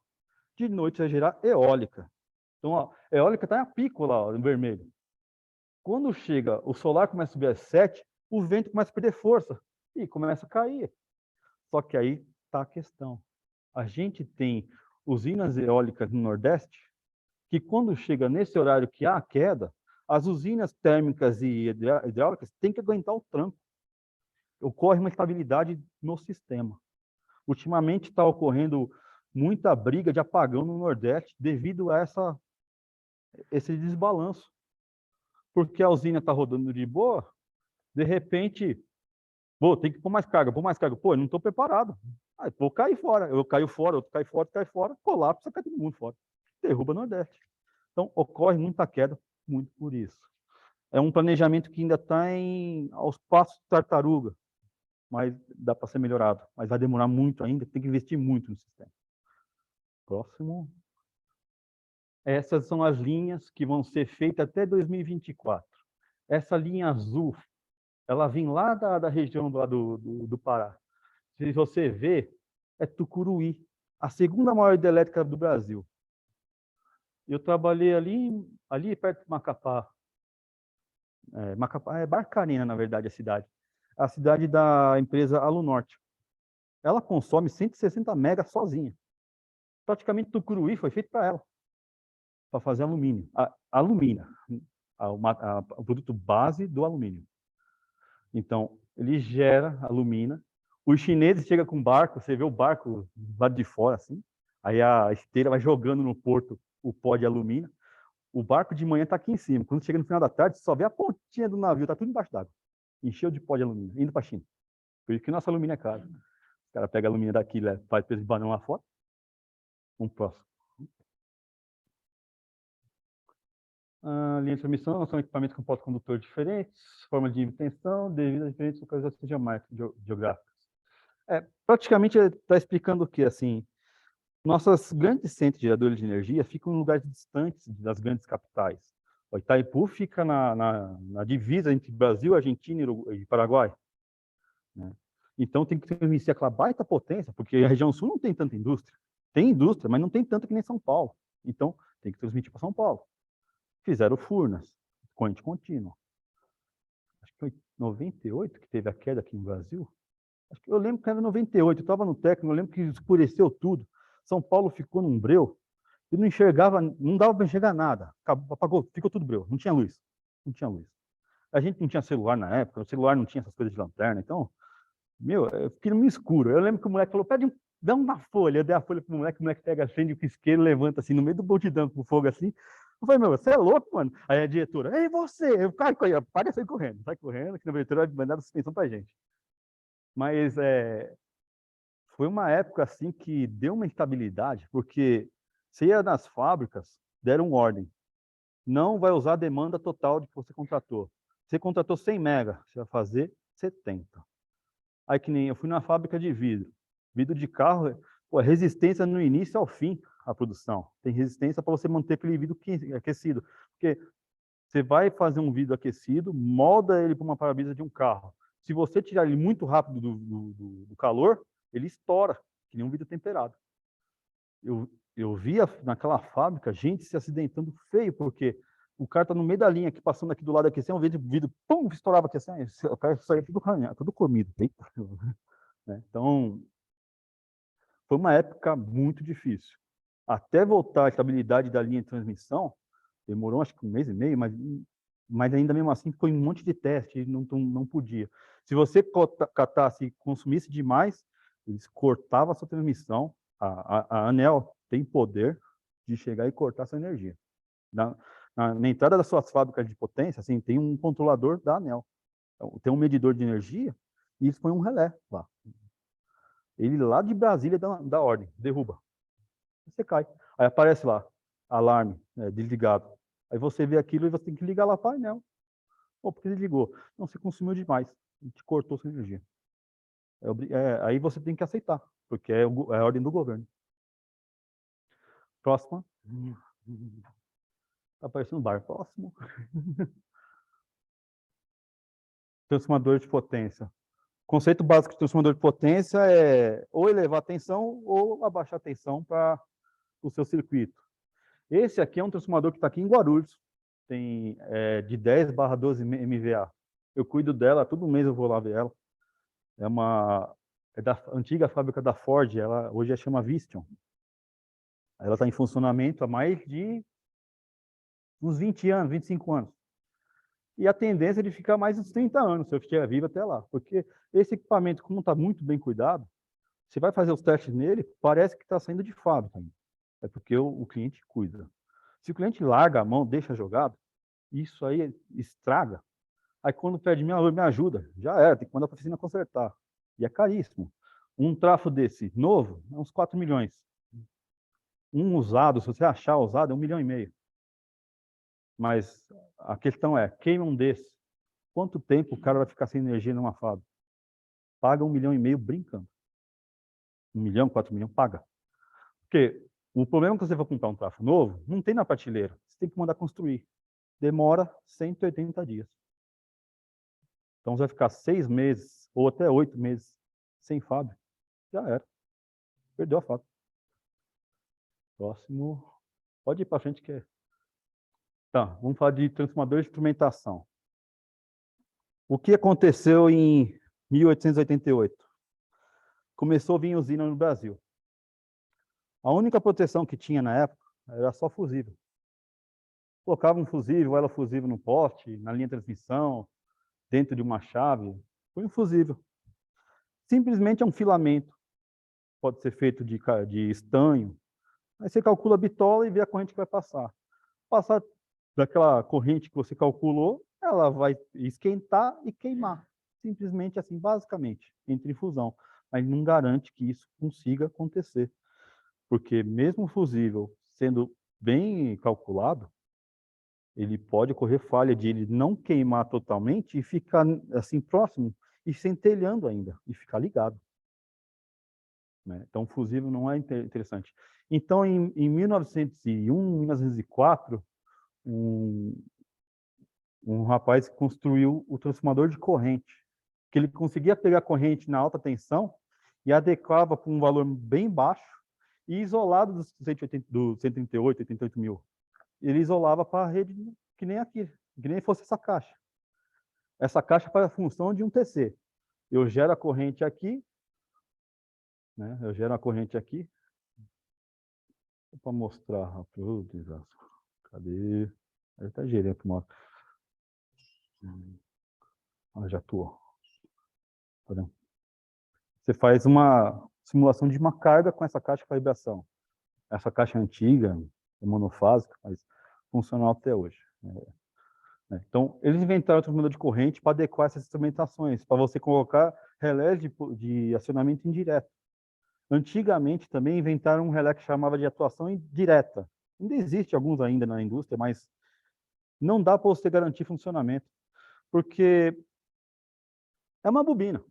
de noite você vai gerar eólica. Então, ó, a eólica está em pico lá, ó, no vermelho. Quando chega, o solar começa a subir às 7, o vento começa a perder força e começa a cair. Só que aí está a questão. A gente tem usinas eólicas no Nordeste que quando chega nesse horário que há a queda, as usinas térmicas e hidráulicas têm que aguentar o tranco. Ocorre uma instabilidade no sistema. Ultimamente está ocorrendo muita briga de apagão no Nordeste devido a esse desbalanço. Porque a usina está rodando de boa, de repente, tem que pôr mais carga, Pô, eu não estou preparado. Aí, vou cair fora. Eu caio fora, outro cai fora, cai fora, colapsa, cai todo mundo fora. Derruba o Nordeste. Então, ocorre muita queda, muito por isso. É um planejamento que ainda está aos passos de tartaruga, mas dá para ser melhorado. Mas vai demorar muito ainda, tem que investir muito no sistema. Próximo. Essas são as linhas que vão ser feitas até 2024. Essa linha azul, ela vem lá da região do Pará. Se você ver, é Tucuruí, a segunda maior hidrelétrica do Brasil. Eu trabalhei ali perto de Macapá. Macapá é Barcarena, na verdade, a cidade. A cidade da empresa Alunorte. Ela consome 160 megas sozinha. Praticamente Tucuruí foi feito para ela, para fazer alumínio. Alumina, o produto base do alumínio. Então, ele gera alumina. Os chineses chegam com barco, você vê o barco lá de fora, assim, aí a esteira vai jogando no porto o pó de alumínio. O barco de manhã está aqui em cima. Quando chega no final da tarde, você só vê a pontinha do navio, está tudo embaixo d'água. Encheu de pó de alumínio, indo para a China. Por isso que nosso alumínio é caro. O cara pega alumínio daqui, faz peso de banana lá fora. Próximo. Linha de transmissão são equipamentos com porta-condutor diferentes, forma de tensão, devido a diferentes localizações geográficas. Praticamente está explicando o que? Assim, nossas grandes centros de geradores de energia ficam em lugares distantes das grandes capitais. O Itaipu fica na divisa entre Brasil, Argentina e Paraguai. Né? Então tem que transmitir aquela baita potência, porque a região sul não tem tanta indústria. Tem indústria, mas não tem tanta que nem São Paulo. Então tem que transmitir para São Paulo. Fizeram Furnas, corrente contínua. Acho que foi 98 que teve a queda aqui no Brasil. Acho que eu lembro que era 98, eu estava no técnico, eu lembro que escureceu tudo. São Paulo ficou num breu e não enxergava, não dava para enxergar nada. Apagou, ficou tudo breu, não tinha luz. Não tinha luz. A gente não tinha celular na época, o celular não tinha essas coisas de lanterna, então, eu fiquei no escuro. Eu lembro que o moleque falou, dá uma folha. Eu dei a folha pro moleque, o moleque pega, acende o isqueiro, levanta assim, no meio do multidão com fogo assim. Eu falei, você é louco, mano? Aí a diretora, ei, você! Eu, cara, paga, sai correndo, que na diretora vai mandar suspensão pra gente. Mas foi uma época assim que deu uma instabilidade, porque você ia nas fábricas, deram ordem. Não vai usar a demanda total de que você contratou. Você contratou 100 mega, você vai fazer 70. Aí que nem eu fui na fábrica de vidro. Vidro de carro, pô, resistência no início ao fim, a produção. Tem resistência para você manter aquele vidro aquecido. Porque você vai fazer um vidro aquecido, molda ele para uma para-brisa de um carro. Se você tirar ele muito rápido do calor, ele estoura, que nem um vidro temperado. Eu via naquela fábrica gente se acidentando feio, porque o cara tá no meio da linha aqui, passando aqui do lado aqui, assim, um vidro, pum, estourava aqui, assim, o cara saía tudo ranhado, tudo comido. Eita. Né? Então, foi uma época muito difícil. Até voltar a estabilidade da linha de transmissão, demorou acho que 1 mês e meio, mas ainda mesmo assim foi um monte de teste, não podia. Se você catasse e consumisse demais, eles cortavam a sua transmissão. A ANEEL tem poder de chegar e cortar essa energia. Na entrada das suas fábricas de potência, assim, tem um controlador da ANEEL. Então, tem um medidor de energia e eles põem um relé lá. Ele lá de Brasília dá ordem, derruba. Você cai. Aí aparece lá, alarme, desligado. Aí você vê aquilo e você tem que ligar lá para a ANEEL. Pô, porque desligou? Não, você consumiu demais. A gente cortou sua energia. Aí você tem que aceitar, porque é a ordem do governo. Próxima. Tá aparecendo um bar. Próximo. Transformador de potência. O conceito básico de transformador de potência é ou elevar a tensão ou abaixar a tensão para o seu circuito. Esse aqui é um transformador que está aqui em Guarulhos, tem de 10/12 MVA. Eu cuido dela, todo mês eu vou lá ver ela. É da antiga fábrica da Ford, ela hoje chama Vistion. Ela está em funcionamento há mais de uns 20 anos, 25 anos. E a tendência é de ficar mais uns 30 anos, se eu estiver vivo até lá. Porque esse equipamento, como está muito bem cuidado, você vai fazer os testes nele, parece que está saindo de fábrica. É porque o cliente cuida. Se o cliente larga a mão, deixa jogado, isso aí estraga. Aí quando pede me ajuda, já era, tem que mandar para a oficina consertar. E é caríssimo. Um trafo desse novo é uns 4 milhões. Um usado, se você achar usado, é 1,5 milhão. Mas a questão é, queima um desse, quanto tempo o cara vai ficar sem energia numa fábrica? Paga 1,5 milhão brincando. 1 milhão, 4 milhões, paga. Porque o problema é que você vai comprar um trafo novo, não tem na prateleira. Você tem que mandar construir. Demora 180 dias. Então você vai ficar 6 meses, ou até 8 meses, sem fábrica. Já era. Perdeu a fábrica. Próximo. Pode ir para frente que é. Tá, vamos falar de transformador de instrumentação. O que aconteceu em 1888? Começou a vir usina no Brasil. A única proteção que tinha na época era só fusível. Colocava um fusível, ela fusível no poste, na linha de transmissão, dentro de uma chave. Foi um fusível. Simplesmente é um filamento. Pode ser feito de estanho. Aí você calcula a bitola e vê a corrente que vai passar. Passar daquela corrente que você calculou, ela vai esquentar e queimar. Simplesmente assim, basicamente, entre infusão. Mas não garante que isso consiga acontecer. Porque mesmo o fusível sendo bem calculado, ele pode ocorrer falha de ele não queimar totalmente e ficar assim próximo e centelhando ainda, e ficar ligado. Né? Então, o fusível não é interessante. Então, em 1901, 1904, um rapaz construiu o transformador de corrente, que ele conseguia pegar a corrente na alta tensão e adequava para um valor bem baixo e isolado dos 138, 88 mil. Ele isolava para a rede que nem aqui, que nem fosse essa caixa. Essa caixa faz a função de um TC. Eu gero a corrente aqui, né? Eu gero a corrente aqui. Para mostrar rápido, cadê? Ele está gerando aqui uma. Já estou. Tá vendo? Você faz uma simulação de uma carga com essa caixa de calibração. Essa caixa é antiga, é monofásica, mas funcional até hoje. Então, eles inventaram o transformador de corrente para adequar essas instrumentações, para você colocar relés de acionamento indireto. Antigamente, também inventaram um relé que chamava de atuação indireta. Ainda existe alguns ainda na indústria, mas não dá para você garantir funcionamento, porque é uma bobina.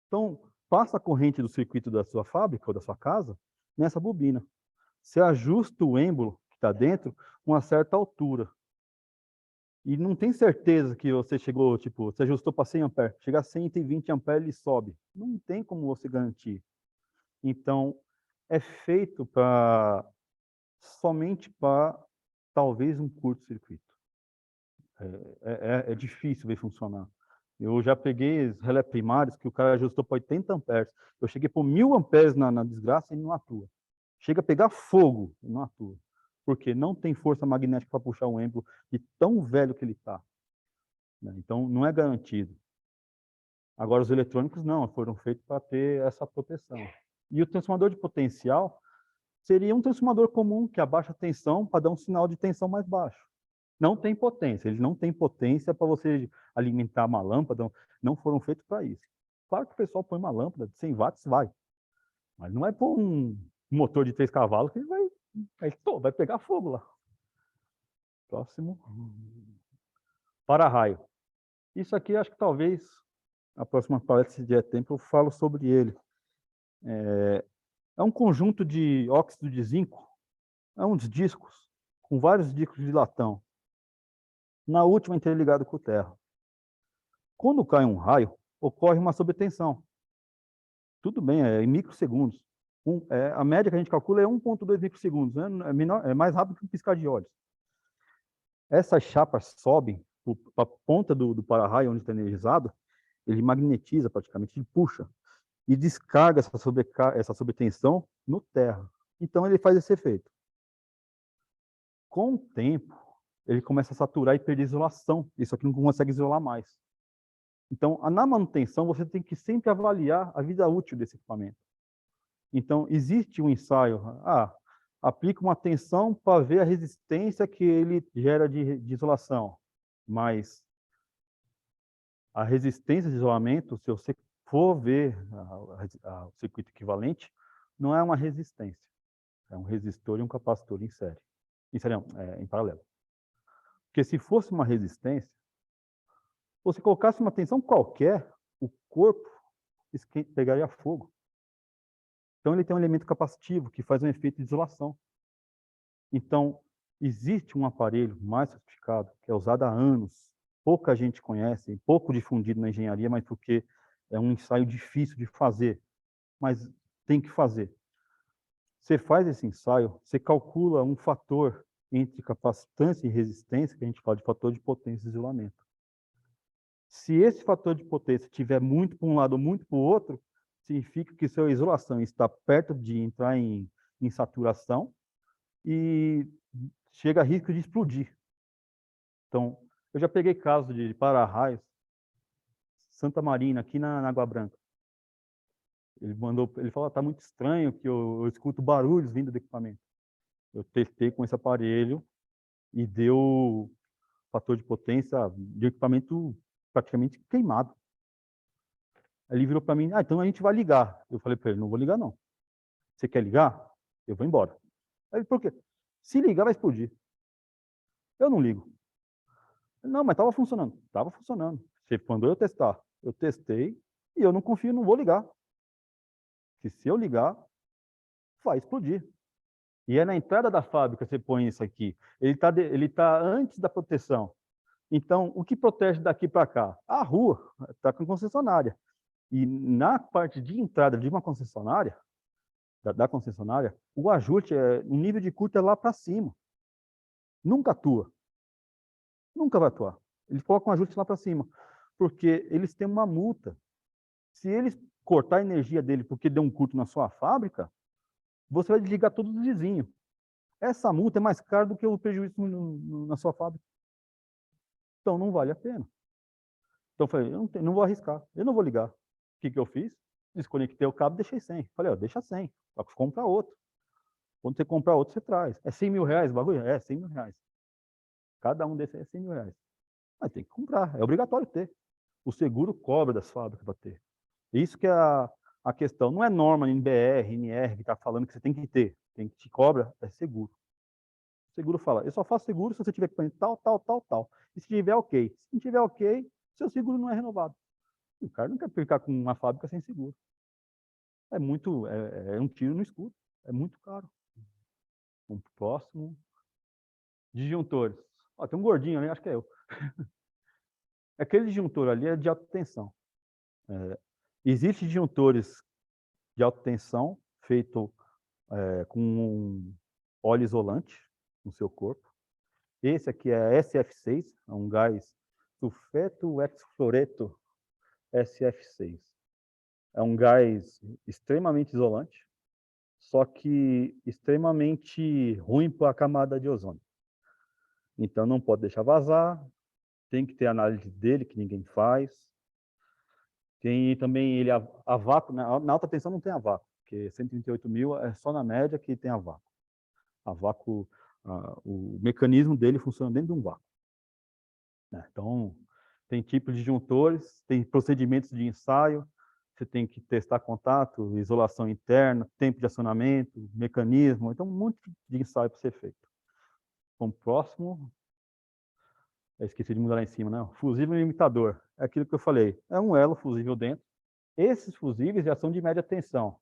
Então, passa a corrente do circuito da sua fábrica ou da sua casa nessa bobina. Você ajusta o êmbolo que está dentro com uma certa altura. E não tem certeza que você chegou, tipo, você ajustou para 100 amperes. Chegar a 120 amperes, ele sobe. Não tem como você garantir. Então, é feito somente para, talvez, um curto-circuito. É difícil ver funcionar. Eu já peguei relé primários que o cara ajustou para 80 amperes. Eu cheguei por 1000 amperes na desgraça e não atua. Chega a pegar fogo e não atua. Porque não tem força magnética para puxar o êmbolo de tão velho que ele está. Então, não é garantido. Agora, os eletrônicos não, foram feitos para ter essa proteção. E o transformador de potencial seria um transformador comum que abaixa a tensão para dar um sinal de tensão mais baixo. Não tem potência, eles não têm potência para você alimentar uma lâmpada, não foram feitos para isso. Claro que o pessoal põe uma lâmpada de 100 watts, vai. Mas não é por um motor de 3 cavalos que ele vai pegar fogo lá. Próximo. Para-raio. Isso aqui, acho que talvez, a próxima palestra, se der tempo, eu falo sobre ele. É um conjunto de óxido de zinco, é uns discos, com vários discos de latão. Na última, interligado com terra. Quando cai um raio, ocorre uma sobretensão. Tudo bem, é em microsegundos. A média que a gente calcula é 1,2 microsegundos, né? É mais rápido que um piscar de olhos. Essas chapas sobem para a ponta do para-raio onde está energizado, ele magnetiza praticamente, ele puxa e descarga essa sobretensão no terra. Então, ele faz esse efeito. Com o tempo, ele começa a saturar e perder isolação. Isso aqui não consegue isolar mais. Então, na manutenção, você tem que sempre avaliar a vida útil desse equipamento. Então, existe um ensaio. Aplica uma tensão para ver a resistência que ele gera de isolação. Mas a resistência de isolamento, se você for ver o circuito equivalente, não é uma resistência, é um resistor e um capacitor em série. Em série não, em paralelo. Porque se fosse uma resistência, você colocasse uma tensão qualquer, o corpo pegaria fogo. Então ele tem um elemento capacitivo que faz um efeito de isolação. Então, existe um aparelho mais sofisticado, que é usado há anos, pouca gente conhece, pouco difundido na engenharia, mas porque é um ensaio difícil de fazer, mas tem que fazer. Você faz esse ensaio, você calcula um fator entre capacitância e resistência, que a gente fala de fator de potência e isolamento. Se esse fator de potência estiver muito para um lado ou muito para o outro, significa que sua isolação está perto de entrar em saturação e chega a risco de explodir. Então, eu já peguei casos de para-raios, Santa Marina, aqui na Água Branca. Ele falou, está muito estranho que eu escuto barulhos vindo do equipamento. Eu testei com esse aparelho e deu fator de potência de equipamento praticamente queimado. Aí ele virou para mim, então a gente vai ligar. Eu falei para ele, não vou ligar não. Você quer ligar? Eu vou embora. Aí ele, por quê? Se ligar vai explodir. Eu não ligo. Não, mas estava funcionando. Estava funcionando. Você mandou eu testar. Eu testei e eu não confio, não vou ligar. Que se eu ligar, vai explodir. E é na entrada da fábrica que você põe isso aqui. Ele tá antes da proteção. Então, o que protege daqui para cá? A rua está com concessionária. E na parte de entrada de uma concessionária, da concessionária, o ajuste, o nível de curto é lá para cima. Nunca atua. Nunca vai atuar. Eles colocam um ajuste lá para cima. Porque eles têm uma multa. Se eles cortar a energia dele porque deu um curto na sua fábrica, você vai desligar todos os vizinhos. Essa multa é mais cara do que o prejuízo na sua fábrica. Então, não vale a pena. Então, eu falei, eu não vou arriscar, eu não vou ligar. O que eu fiz? Desconectei o cabo e deixei sem. Falei, deixa sem, vai comprar outro. Quando você comprar outro, você traz. É 100 mil reais o bagulho? É, 100 mil reais. Cada um desses é 100 mil reais. Mas tem que comprar, é obrigatório ter. O seguro cobra das fábricas para ter. Isso que é a questão. Não é norma NBR, NR que está falando que você tem que ter. Tem que te cobra, é seguro. O seguro fala, eu só faço seguro se você tiver equipamento tal, tal, tal, tal. E se tiver ok. Se não tiver ok, seu seguro não é renovado. O cara não quer ficar com uma fábrica sem seguro. É muito, é um tiro no escuro. É muito caro. Um próximo. Disjuntores. Tem um gordinho ali, acho que é eu. Aquele disjuntor ali é de alta tensão. Existem disjuntores de alta tensão feito com um óleo isolante no seu corpo. Esse aqui é SF6, é um gás sulfeto hexafluoreto SF6. É um gás extremamente isolante, só que extremamente ruim para a camada de ozônio. Então não pode deixar vazar, tem que ter análise dele, que ninguém faz. Tem também ele a vácuo, na alta tensão não tem a vácuo, porque 138 mil é só na média que tem a vácuo. A vácuo, o mecanismo dele funciona dentro de um vácuo. Então, tem tipos de disjuntores, tem procedimentos de ensaio, você tem que testar contato, isolação interna, tempo de acionamento, mecanismo, então um monte de ensaio para ser feito. Como próximo, eu esqueci de mudar lá em cima, né? Fusível limitador, é aquilo que eu falei, é um elo fusível dentro. Esses fusíveis já são de média tensão.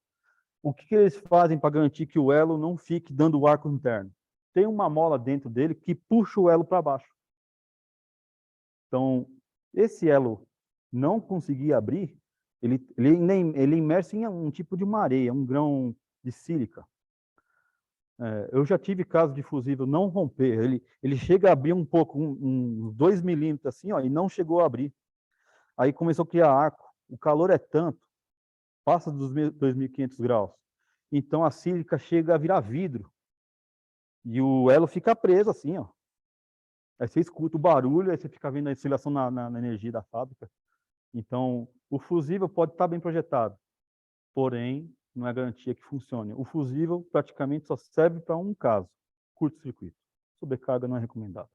O que eles fazem para garantir que o elo não fique dando arco interno? Tem uma mola dentro dele que puxa o elo para baixo. Então, esse elo não conseguir abrir, ele é imerso em um tipo de uma areia, um grão de sílica. Eu já tive casos de fusível não romper, ele chega a abrir um pouco, uns 2 milímetros assim, e não chegou a abrir. Aí começou a criar arco. O calor é tanto, passa dos 2.500 graus. Então a sílica chega a virar vidro. E o elo fica preso assim, ó. Aí você escuta o barulho, aí você fica vendo a oscilação na energia da fábrica. Então, o fusível pode estar bem projetado, porém, não é garantia que funcione. O fusível praticamente só serve para um caso, curto-circuito. Sobrecarga não é recomendado.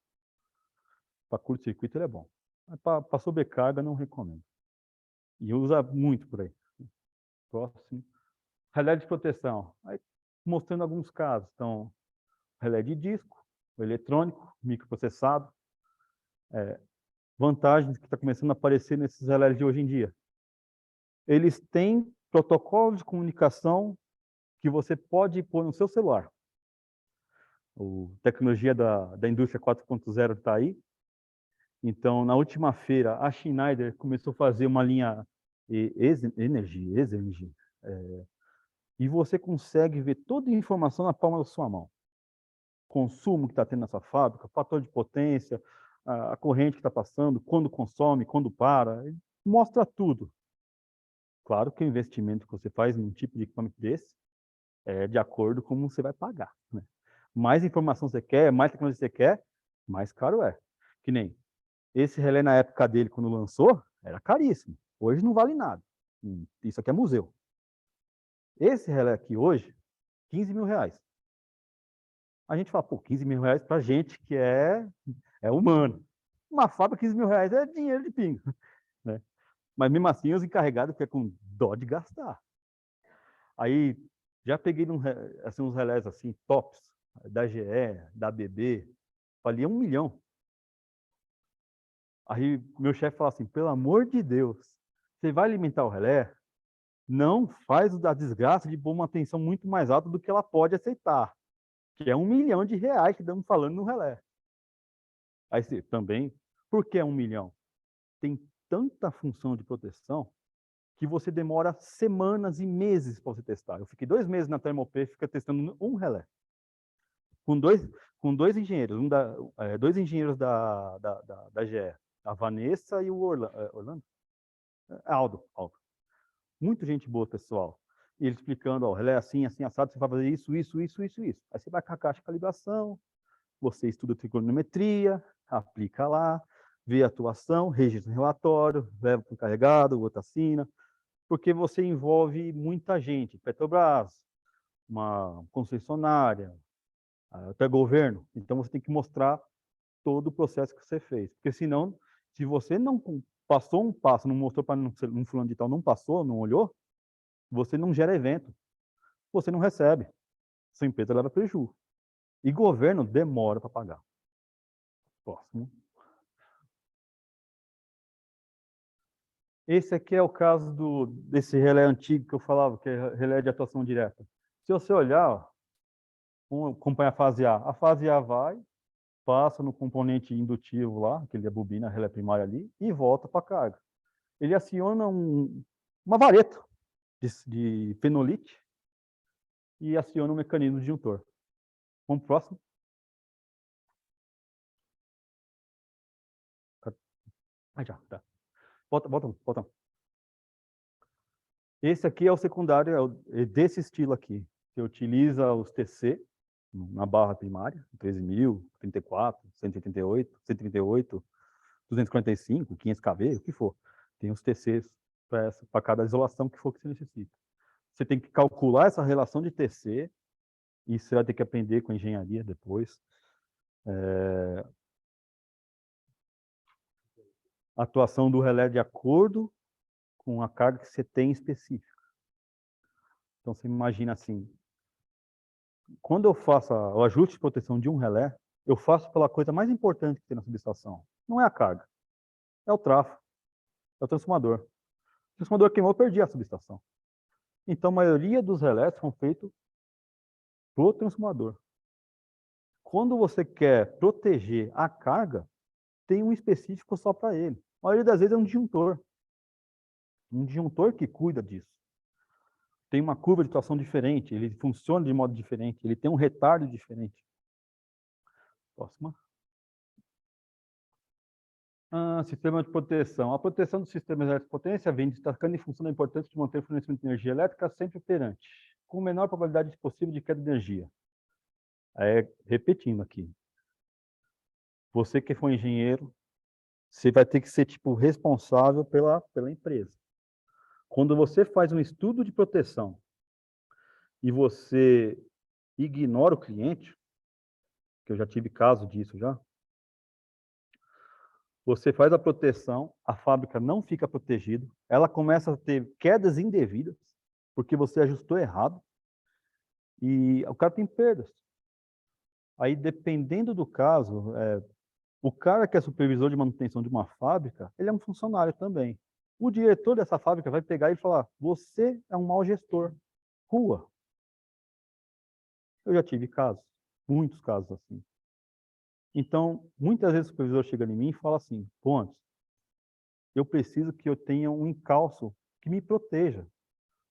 Para curto-circuito ele é bom, mas para sobrecarga não recomendo. E usa muito por aí. Próximo. Relé de proteção. Aí, mostrando alguns casos. Então, relé de disco, eletrônico, microprocessado. Vantagens que está começando a aparecer nesses relés de hoje em dia. Eles têm protocolos de comunicação que você pode pôr no seu celular. A tecnologia da indústria 4.0 está aí. Então, na última feira, a Schneider começou a fazer uma linha Exergy, e você consegue ver toda a informação na palma da sua mão. Consumo que está tendo nessa fábrica, fator de potência, a corrente que está passando, quando consome, quando para, mostra tudo. Claro que o investimento que você faz num tipo de equipamento desse é de acordo com como você vai pagar. Né? Mais informação você quer, mais tecnologia você quer, mais caro é. Que nem esse relé na época dele, quando lançou, era caríssimo. Hoje não vale nada. Isso aqui é museu. Esse relé aqui hoje, 15 mil reais. A gente fala, pô, 15 mil reais pra gente que é humano. Uma fábrica, 15 mil reais é dinheiro de pingo. Né? Mas mesmo assim, os encarregados ficam com dó de gastar. Aí, já peguei assim, uns relés assim, tops, da GE, da ABB, valia 1 milhão. Aí, meu chefe fala assim, pelo amor de Deus, você vai alimentar o relé? Não faz a desgraça de pôr uma tensão muito mais alta do que ela pode aceitar, que é 1 milhão de reais que estamos falando no relé. Aí você também, por que 1 milhão? Tem tanta função de proteção que você demora semanas e meses para você testar. Eu fiquei 2 meses na Thermopay, fica testando um relé. Com dois engenheiros, dois engenheiros da GE, a Vanessa e o Orlando? Aldo. Muito gente boa, pessoal. E ele explicando, ó, relé assim, assim, assado, você vai fazer isso. Aí você vai com a caixa de calibração, você estuda trigonometria, aplica lá, vê a atuação, registra o relatório, leva para o encarregado, o outro assina, porque você envolve muita gente, Petrobras, uma concessionária, até governo. Então, você tem que mostrar todo o processo que você fez. Porque, senão, se você não passou um passo, não mostrou para um fulano de tal, não passou, não olhou, você não gera evento. Você não recebe. Sua empresa leva prejuízo. E governo demora para pagar. Próximo. Esse aqui é o caso desse relé antigo que eu falava, que é relé de atuação direta. Se você olhar, ó, vamos acompanhar a fase A. A fase A vai, passa no componente indutivo lá, aquele da bobina, relé primária ali, e volta para a carga. Ele aciona uma vareta de fenolite e aciona um mecanismo disjuntor. Vamos pro próximo. Ah, já, tá. Volta. Esse aqui é o secundário, é desse estilo aqui. Você utiliza os TC na barra primária, 13.000, 34, 188, 138, 245, 500 kV, o que for. Tem os TCs para cada isolação que for que você necessita. Você tem que calcular essa relação de TC, e você vai ter que aprender com engenharia depois. A atuação do relé de acordo com a carga que você tem específica. Então, você imagina assim, quando eu faço o ajuste de proteção de um relé, eu faço pela coisa mais importante que tem na subestação. Não é a carga, é o tráfego, é o transformador. O transformador queimou, eu perdi a subestação. Então, a maioria dos relés são feitos para o transformador. Quando você quer proteger a carga, tem um específico só para ele. A maioria das vezes é um disjuntor. Um disjuntor que cuida disso. Tem uma curva de atuação diferente, ele funciona de modo diferente, ele tem um retardo diferente. Próxima. Sistema de proteção. A proteção dos sistemas de potência vem destacando em função da importância de manter o fornecimento de energia elétrica sempre operante, com a menor probabilidade possível de queda de energia. Repetindo aqui. Você que for engenheiro, você vai ter que ser tipo responsável pela empresa. Quando você faz um estudo de proteção e você ignora o cliente, que eu já tive caso disso já, Você faz a proteção, a fábrica não fica protegida, ela começa a ter quedas indevidas, porque você ajustou errado, e o cara tem perdas. Aí, dependendo do caso, o cara que é supervisor de manutenção de uma fábrica, ele é um funcionário também. O diretor dessa fábrica vai pegar e falar: você é um mau gestor. Rua. Eu já tive casos, muitos casos assim. Então, muitas vezes o supervisor chega em mim e fala assim: Pontes, eu preciso que eu tenha um encalço que me proteja.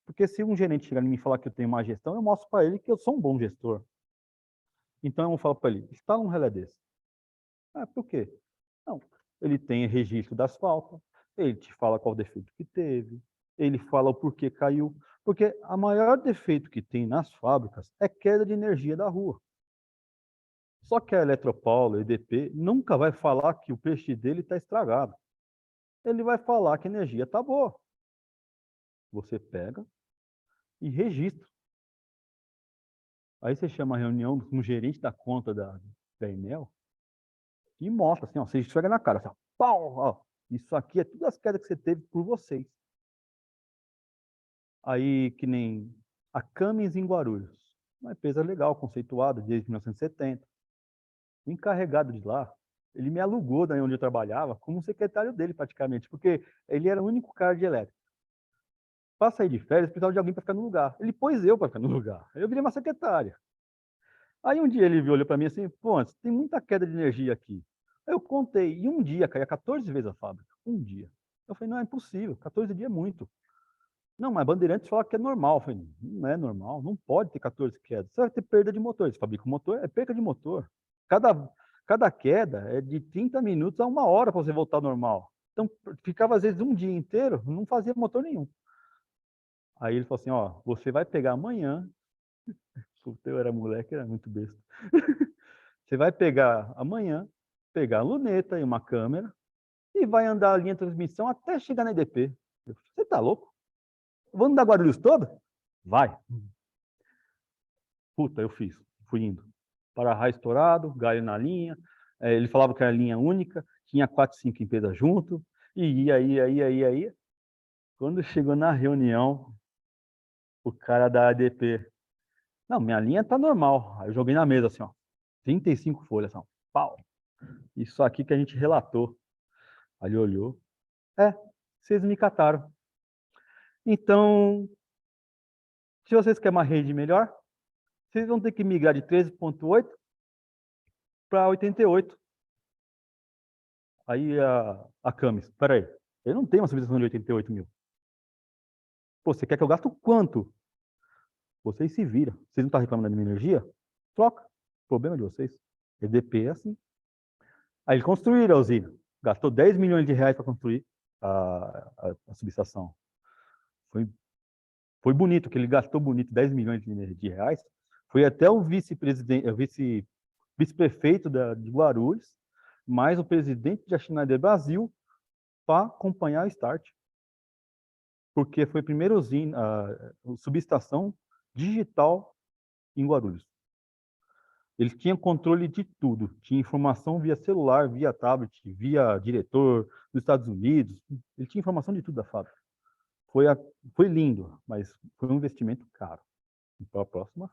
Porque se um gerente chegar em mim e falar que eu tenho má gestão, eu mostro para ele que eu sou um bom gestor. Então, eu falo para ele: instala um relé desse. Ah, por quê? Não, ele tem registro das faltas, ele te fala qual defeito que teve, ele fala o porquê caiu, porque a maior defeito que tem nas fábricas é queda de energia da rua. Só que a Eletropaulo, a EDP, nunca vai falar que o peixe dele está estragado. Ele vai falar que a energia está boa. Você pega e registra. Aí você chama a reunião com o gerente da conta da Enel e mostra assim, ó, você esfrega na cara, assim, ó, pau, ó, isso aqui é tudo as quedas que você teve por vocês. Aí, que nem a Camis em Guarulhos, uma empresa legal, conceituada desde 1970. O encarregado de lá, ele me alugou daí onde eu trabalhava como secretário dele praticamente, porque ele era o único cara de elétrica. Para sair de férias, precisava de alguém para ficar no lugar. Ele pôs eu para ficar no lugar. Eu virei uma secretária. Aí um dia ele olhou para mim assim: pô, tem muita queda de energia aqui. Aí eu contei, e um dia caía 14 vezes a fábrica. Um dia. Eu falei: não, é impossível, 14 dias é muito. Não, mas Bandeirantes fala que é normal. Eu falei: não é normal, não pode ter 14 quedas. Você vai ter perda de motor. Você fabrica um motor, é perca de motor. Cada queda é de 30 minutos a 1 hora para você voltar ao normal. Então, ficava às vezes um dia inteiro, não fazia motor nenhum. Aí ele falou assim: ó, você vai pegar amanhã. Eu era moleque, era muito besta. Você vai pegar amanhã, pegar a luneta e uma câmera e vai andar a linha de transmissão até chegar na EDP. Você tá louco? Vamos dar Guarulhos toda? Vai. Puta, eu fiz. Fui indo. Para-raio estourado, galho na linha. Ele falava que era linha única, tinha 4, 5 empresas junto, e ia. Quando chegou na reunião, o cara da ADP: não, minha linha tá normal. Aí eu joguei na mesa assim, ó, 35 folhas, assim, ó, pau. Isso aqui que a gente relatou. Aí ele olhou: vocês me cataram. Então, se vocês querem uma rede melhor, vocês vão ter que migrar de 13.8 para 88. Aí a Camis: peraí, eu não tenho uma subestação de 88 mil. Pô, você quer que eu gasto quanto? Vocês se viram. Vocês não estão reclamando da minha energia? Troca. Problema de vocês. EDP é assim. Aí eles construíram a usina. Gastou 10 milhões de reais para construir a subestação. Foi bonito, que ele gastou bonito 10 milhões de reais. Foi até o vice-presidente, vice-prefeito de Guarulhos, mais o presidente da Schneider Brasil, para acompanhar a Start. Porque foi a primeira usina, a subestação digital em Guarulhos. Eles tinham controle de tudo. Tinha informação via celular, via tablet, via diretor dos Estados Unidos. Ele tinha informação de tudo da fábrica. Foi lindo, mas foi um investimento caro. Então, a próxima.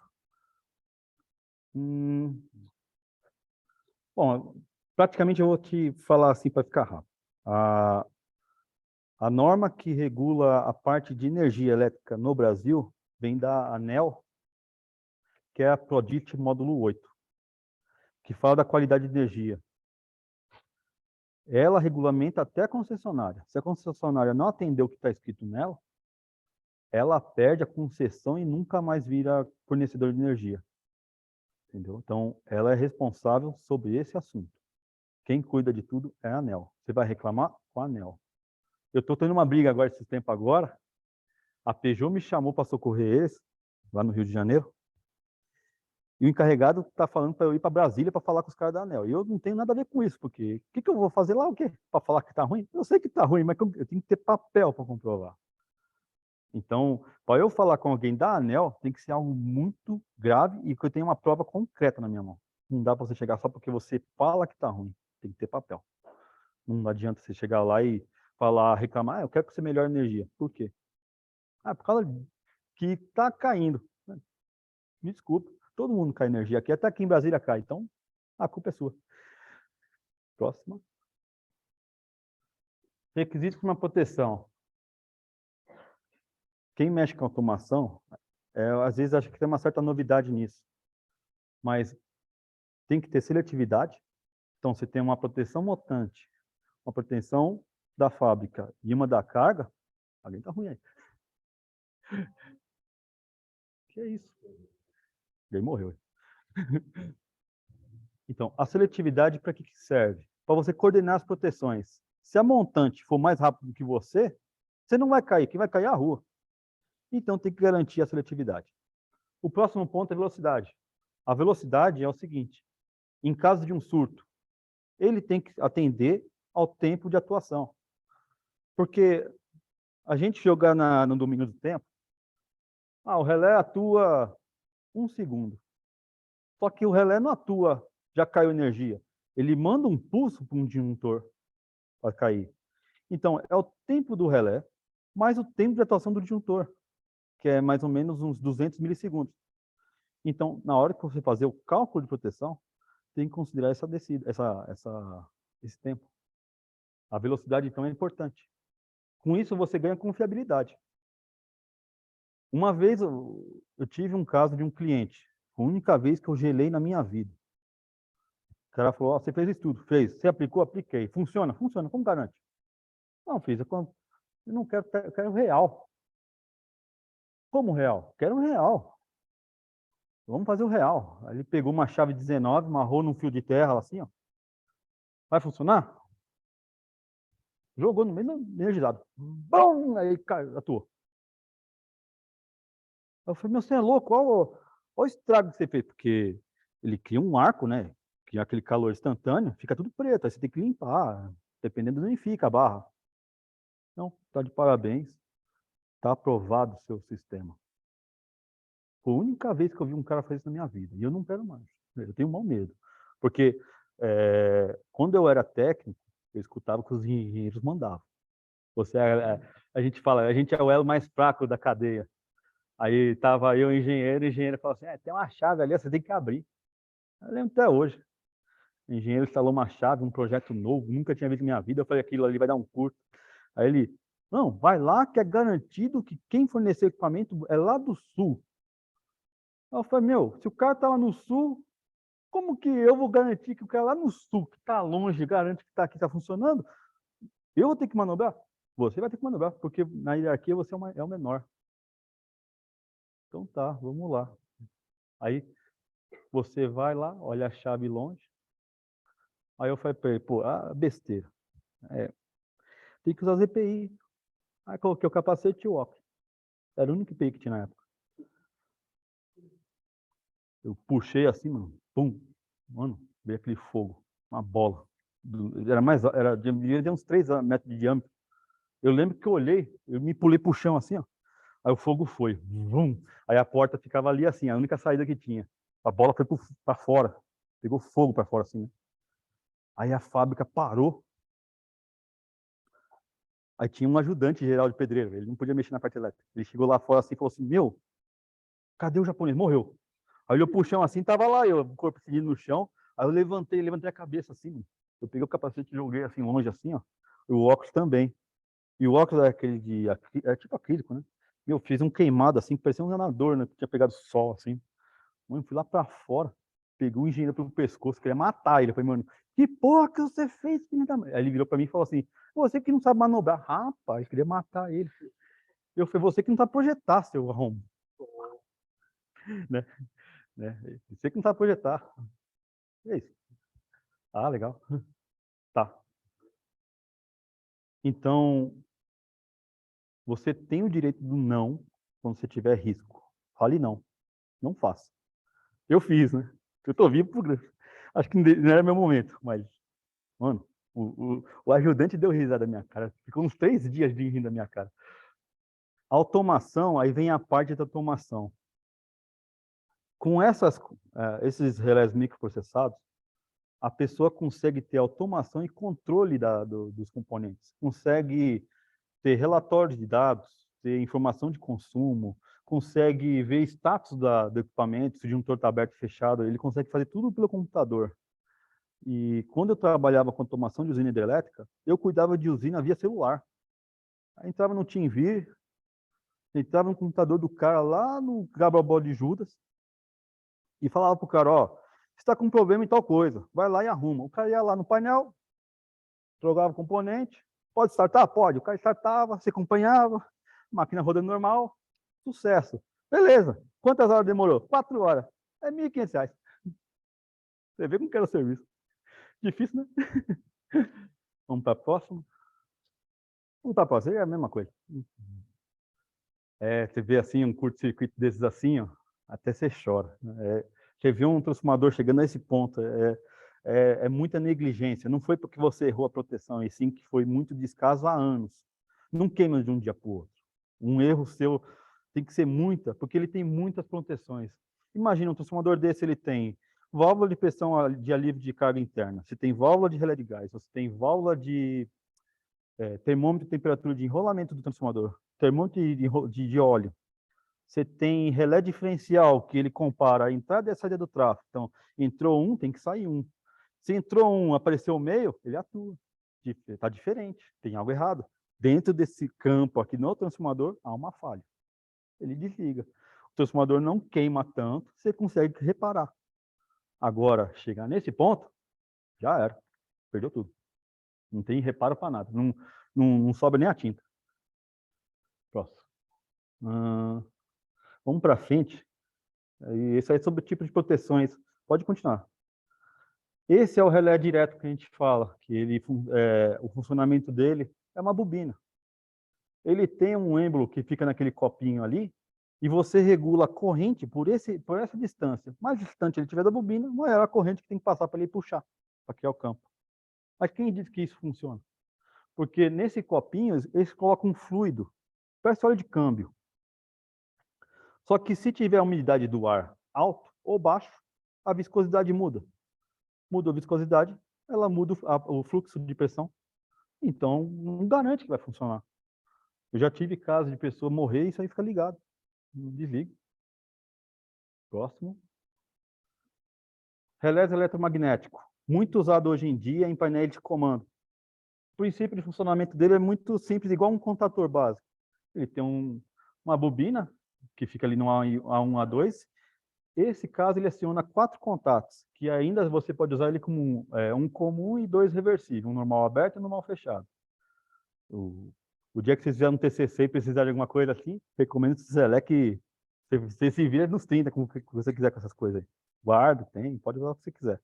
Bom, praticamente eu vou te falar assim para ficar rápido. A norma que regula a parte de energia elétrica no Brasil vem da ANEEL, que é a PRODIT módulo 8, que fala da qualidade de energia. Ela regulamenta até a concessionária. Se a concessionária não atender o que está escrito nela, ela perde a concessão e nunca mais vira fornecedor de energia. Entendeu? Então, ela é responsável sobre esse assunto. Quem cuida de tudo é a ANEEL. Você vai reclamar com a ANEEL. Eu estou tendo uma briga agora, esse tempo agora. A Peugeot me chamou para socorrer eles, lá no Rio de Janeiro. E o encarregado está falando para eu ir para Brasília para falar com os caras da ANEEL. E eu não tenho nada a ver com isso, porque o que eu vou fazer lá, o quê? Para falar que está ruim? Eu sei que está ruim, mas eu tenho que ter papel para comprovar. Então, para eu falar com alguém da ANEEL, tem que ser algo muito grave e que eu tenha uma prova concreta na minha mão. Não dá para você chegar só porque você fala que está ruim. Tem que ter papel. Não adianta você chegar lá e falar, reclamar, eu quero que você melhore a energia. Por quê? Ah, por causa que está caindo. Me desculpa, todo mundo cai energia aqui, até aqui em Brasília cai, então a culpa é sua. Próxima. Requisitos para uma proteção. Quem mexe com automação, às vezes acha que tem uma certa novidade nisso, mas tem que ter seletividade. Então, você tem uma proteção montante, uma proteção da fábrica e uma da carga, alguém está ruim aí. Que é isso? Alguém morreu. Então, a seletividade para que serve? Para você coordenar as proteções. Se a montante for mais rápido que você não vai cair, quem vai cair é a rua. Então, tem que garantir a seletividade. O próximo ponto é velocidade. A velocidade é o seguinte, em caso de um surto, ele tem que atender ao tempo de atuação. Porque a gente jogar no domínio do tempo, o relé atua 1 segundo. Só que o relé não atua, já caiu energia. Ele manda um pulso para um disjuntor para cair. Então, é o tempo do relé mais o tempo de atuação do disjuntor, que é mais ou menos uns 200 milissegundos. Então, na hora que você fazer o cálculo de proteção, tem que considerar essa descida, esse tempo. A velocidade, então, é importante. Com isso, você ganha confiabilidade. Uma vez eu tive um caso de um cliente, a única vez que eu gelei na minha vida. O cara falou, você fez isso tudo? Fez. Você aplicou? Apliquei. Funciona? Funciona. Como garante? Não, fiz. Eu não quero, eu quero real. Como real? Quero real. Vamos fazer o real. Aí ele pegou uma chave 19, amarrou num fio de terra, assim, ó. Vai funcionar? Jogou no meio do energizado. Bom! Aí caiu, atuou. Eu falei, meu, você é louco? Olha o estrago que você fez. Porque ele cria um arco, né? Que é aquele calor instantâneo, fica tudo preto. Aí você tem que limpar. Dependendo, nem fica a barra. Não, tá de parabéns. Tá aprovado o seu sistema. Foi a única vez que eu vi um cara fazer isso na minha vida. E eu não quero mais. Eu tenho mau medo. Porque quando eu era técnico, eu escutava o que os engenheiros mandavam. A gente fala, a gente é o elo mais fraco da cadeia. Aí estava eu, o engenheiro falou assim, tem uma chave ali, você tem que abrir. Eu lembro até hoje. O engenheiro instalou uma chave, um projeto novo, nunca tinha visto na minha vida. Eu falei, aquilo ali vai dar um curto. Aí ele, não, vai lá que é garantido que quem forneceu o equipamento é lá do sul. Aí eu falei, meu, se o cara tá lá no sul, como que eu vou garantir que o cara lá no sul, que está longe, garante que está aqui, está funcionando? Eu vou ter que manobrar? Você vai ter que manobrar, porque na hierarquia você é o menor. Então tá, vamos lá. Aí você vai lá, olha a chave longe. Aí eu falei para ele, pô, besteira. Tem que usar as EPI. Aí coloquei o capacete e o óculos. Era o único EPI que tinha na época. Eu puxei assim, mano, pum. Mano, veio aquele fogo, uma bola. Devia ter uns 3 metros de diâmetro. Eu lembro que eu olhei, eu me pulei pro chão assim, ó. Aí o fogo foi. Vum. Aí a porta ficava ali assim, a única saída que tinha. A bola foi para fora. Pegou fogo para fora assim, né? Aí a fábrica parou. Aí tinha um ajudante geral de pedreiro. Ele não podia mexer na parte elétrica. Ele chegou lá fora assim e falou assim, meu, cadê o japonês? Morreu. Aí olhou pro chão assim, tava lá eu, o corpo seguindo no chão. Aí eu levantei a cabeça assim, mano. Eu peguei o capacete e joguei assim longe assim, ó. E o óculos também. E o óculos é aquele é tipo acrílico, né? Meu, fiz um queimado assim, parecia um enganador, né? Que tinha pegado sol assim. Mano, fui lá pra fora, peguei o engenheiro pelo pescoço, queria matar ele. Eu falei, mano, que porra que você fez, filho da mãe? Aí ele virou pra mim e falou assim, você que não sabe manobrar. Rapaz, queria matar ele. Eu falei, você que não sabe projetar, seu arrombado. Né? Você que não sabe projetar. É isso. Ah, legal. Tá. Então, você tem o direito do não quando você tiver risco. Fale não. Não faça. Eu fiz, né? Eu tô vivo por... Acho que não era meu momento, mas, mano, o ajudante deu risada da minha cara. Ficou uns 3 dias de rindo da minha cara. Automação, aí vem a parte da automação. Com esses relés microprocessados, a pessoa consegue ter automação e controle dos componentes, consegue ter relatórios de dados, ter informação de consumo, consegue ver status do equipamento, se o disjuntor está aberto e fechado, ele consegue fazer tudo pelo computador. E quando eu trabalhava com automação de usina hidrelétrica, eu cuidava de usina via celular. Aí entrava no TeamViewer, entrava no computador do cara lá no Gabriel de Judas e falava pro cara, ó, você está com um problema em tal coisa, vai lá e arruma. O cara ia lá no painel, jogava o componente, pode startar? Pode. O cara startava, você acompanhava, máquina rodando normal, sucesso. Beleza. Quantas horas demorou? 4 horas. É R$1.500. Você vê como que era o serviço. Difícil, né? Vamos para a próxima. Vamos para a próxima. É a mesma coisa. Você vê assim um curto-circuito desses assim, ó, até você chora. Você vê um transformador chegando a esse ponto. É muita negligência. Não foi porque você errou a proteção, e sim que foi muito descaso há anos. Não queima de um dia para o outro. Um erro seu tem que ser muita, porque ele tem muitas proteções. Imagina um transformador desse, ele tem válvula de pressão de alívio de carga interna, você tem válvula de relé de gás, você tem válvula de termômetro de temperatura de enrolamento do transformador, termômetro de óleo, você tem relé diferencial, que ele compara a entrada e a saída do tráfego. Então, entrou um, tem que sair um. Se entrou um, apareceu o meio, ele atua. Está diferente, tem algo errado. Dentro desse campo aqui no transformador, há uma falha. Ele desliga. O transformador não queima tanto, você consegue reparar. Agora, chegar nesse ponto, já era. Perdeu tudo. Não tem reparo para nada. Não sobra nem a tinta. Próximo. Vamos para frente. Esse aí é sobre o tipo de proteções. Pode continuar. Esse é o relé direto que a gente fala, que o funcionamento dele é uma bobina. Ele tem um êmbolo que fica naquele copinho ali, e você regula a corrente por essa distância. Mais distante ele tiver da bobina, maior a corrente que tem que passar para ele puxar, para criar o campo. Mas quem diz que isso funciona? Porque nesse copinho, eles colocam um fluido, parece óleo de câmbio. Só que se tiver a umidade do ar alto ou baixo, a viscosidade muda. Muda a viscosidade, ela muda o fluxo de pressão. Então, não garante que vai funcionar. Eu já tive casos de pessoa morrer e isso aí fica ligado. Não desliga. Próximo. Relés eletromagnético. Muito usado hoje em dia em painéis de comando. O princípio de funcionamento dele é muito simples, igual um contator básico. Ele tem uma bobina, que fica ali no A1, A2. Esse caso, ele aciona 4 contatos, que ainda você pode usar ele como um comum e 2 reversíveis, um normal aberto e um normal fechado. O dia que vocês fizeram um TCC e precisarem de alguma coisa assim, recomendo que você se vira nos 30, como você quiser com essas coisas aí. Guarda, pode usar o que você quiser.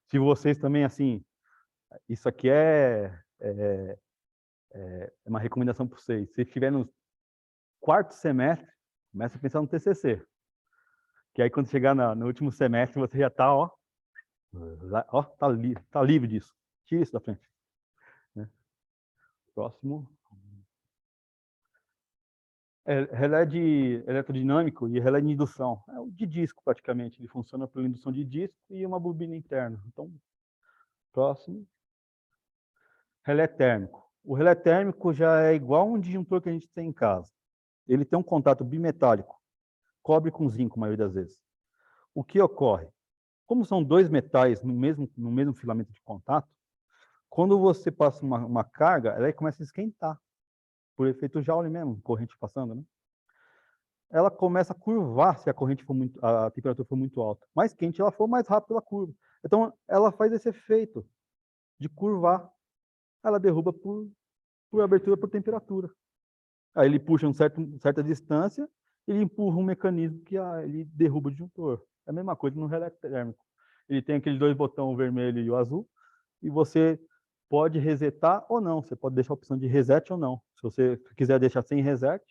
Se vocês também, assim, isso aqui é uma recomendação para vocês. Se estiver no 4º semestre, começa a pensar no TCC. Que aí quando chegar no último semestre, você já está, tá livre disso. Tira isso da frente. Né? Próximo. Relé de eletrodinâmico e relé de indução. É o de disco, praticamente. Ele funciona pela indução de disco e uma bobina interna. Então, próximo. Relé térmico. O relé térmico já é igual um disjuntor que a gente tem em casa. Ele tem um contato bimetálico, cobre com zinco, a maioria das vezes. O que ocorre? Como são 2 metais no mesmo filamento de contato, quando você passa uma carga, ela começa a esquentar, por efeito Joule mesmo, corrente passando, né? Ela começa a curvar se a temperatura for muito alta. Mais quente ela for, mais rápido ela curva. Então, ela faz esse efeito de curvar. Ela derruba por abertura por temperatura. Aí ele puxa certa distância, ele empurra um mecanismo que ele derruba o disjuntor. É a mesma coisa no relé térmico. Ele tem aqueles 2 botões, o vermelho e o azul, e você pode resetar ou não. Você pode deixar a opção de reset ou não. Se você quiser deixar sem reset,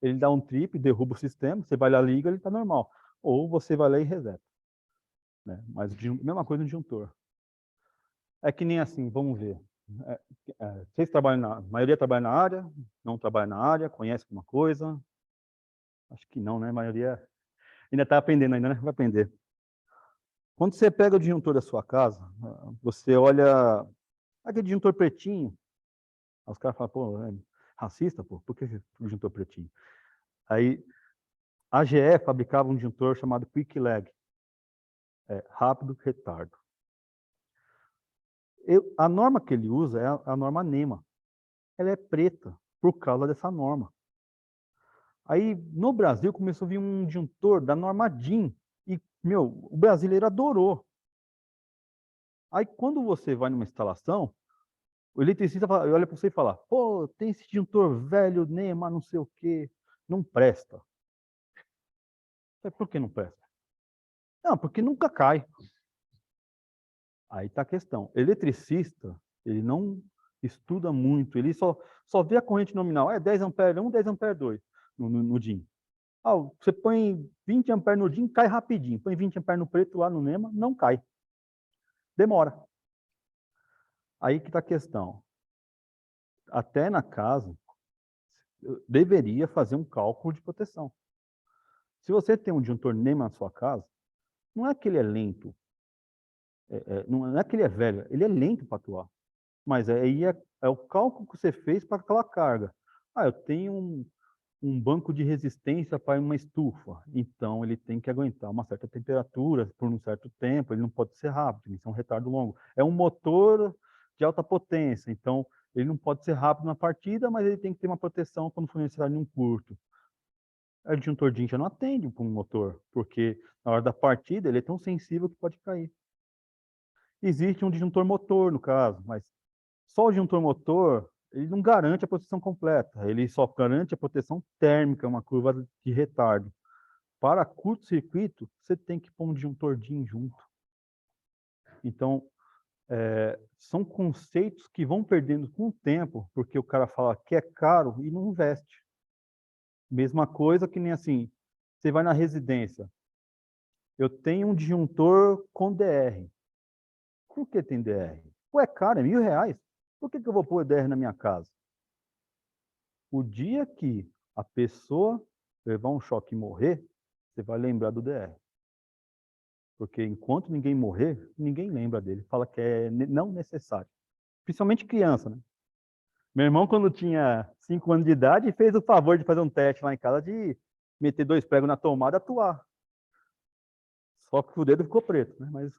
ele dá um trip, derruba o sistema, você vai lá, liga, ele está normal. Ou você vai lá e reseta. Né? Mas mesma coisa no disjuntor. É que nem assim, vamos ver. Vocês trabalham a maioria trabalha na área, não trabalha na área, conhece alguma coisa? Acho que não, né? A maioria ainda está aprendendo ainda, né? Vai aprender. Quando você pega o disjuntor da sua casa, você olha aquele disjuntor pretinho, aí os caras falam, pô, é racista, pô, por que o disjuntor pretinho? Aí, a GE fabricava um disjuntor chamado Quick Lag, rápido retardo. A norma que ele usa é a norma NEMA. Ela é preta por causa dessa norma. Aí, no Brasil, começou a vir um disjuntor da norma DIN. E, meu, o brasileiro adorou. Aí, quando você vai numa instalação, o eletricista olha para você e fala, pô, tem esse disjuntor velho, NEMA, não sei o quê, não presta. Por que não presta? Não, porque nunca cai. Aí está a questão. Eletricista, ele não estuda muito, ele só vê a corrente nominal. 10 ampere 1, 10 ampere 2 no DIN. Você põe 20 ampere no DIN, cai rapidinho. Põe 20 ampere no preto lá no NEMA, não cai. Demora. Aí que está a questão. Até na casa, eu deveria fazer um cálculo de proteção. Se você tem um disjuntor NEMA na sua casa, não é que ele é lento, não é que ele é velho, ele é lento para atuar. Mas aí é o cálculo que você fez para aquela carga. Eu tenho um banco de resistência para uma estufa, então ele tem que aguentar uma certa temperatura por um certo tempo, ele não pode ser rápido, tem que ser um retardo longo. É um motor de alta potência, então ele não pode ser rápido na partida, mas ele tem que ter uma proteção quando for necessário em um curto. O disjuntor DIN já não atende para um motor, porque na hora da partida ele é tão sensível que pode cair. Existe um disjuntor motor, no caso, mas só o disjuntor motor, ele não garante a proteção completa, ele só garante a proteção térmica, uma curva de retardo. Para curto-circuito, você tem que pôr um disjuntor DIN junto. Então, são conceitos que vão perdendo com o tempo, porque o cara fala que é caro e não investe. Mesma coisa que nem assim, você vai na residência, eu tenho um disjuntor com DR. Por que tem DR? Pô, é caro, é R$1.000. Por que eu vou pôr DR na minha casa? O dia que a pessoa levar um choque e morrer, você vai lembrar do DR. Porque enquanto ninguém morrer, ninguém lembra dele. Fala que é não necessário. Principalmente criança, né? Meu irmão, quando tinha 5 anos de idade, fez o favor de fazer um teste lá em casa de meter 2 pregos na tomada e atuar. Só que o dedo ficou preto, né? Mas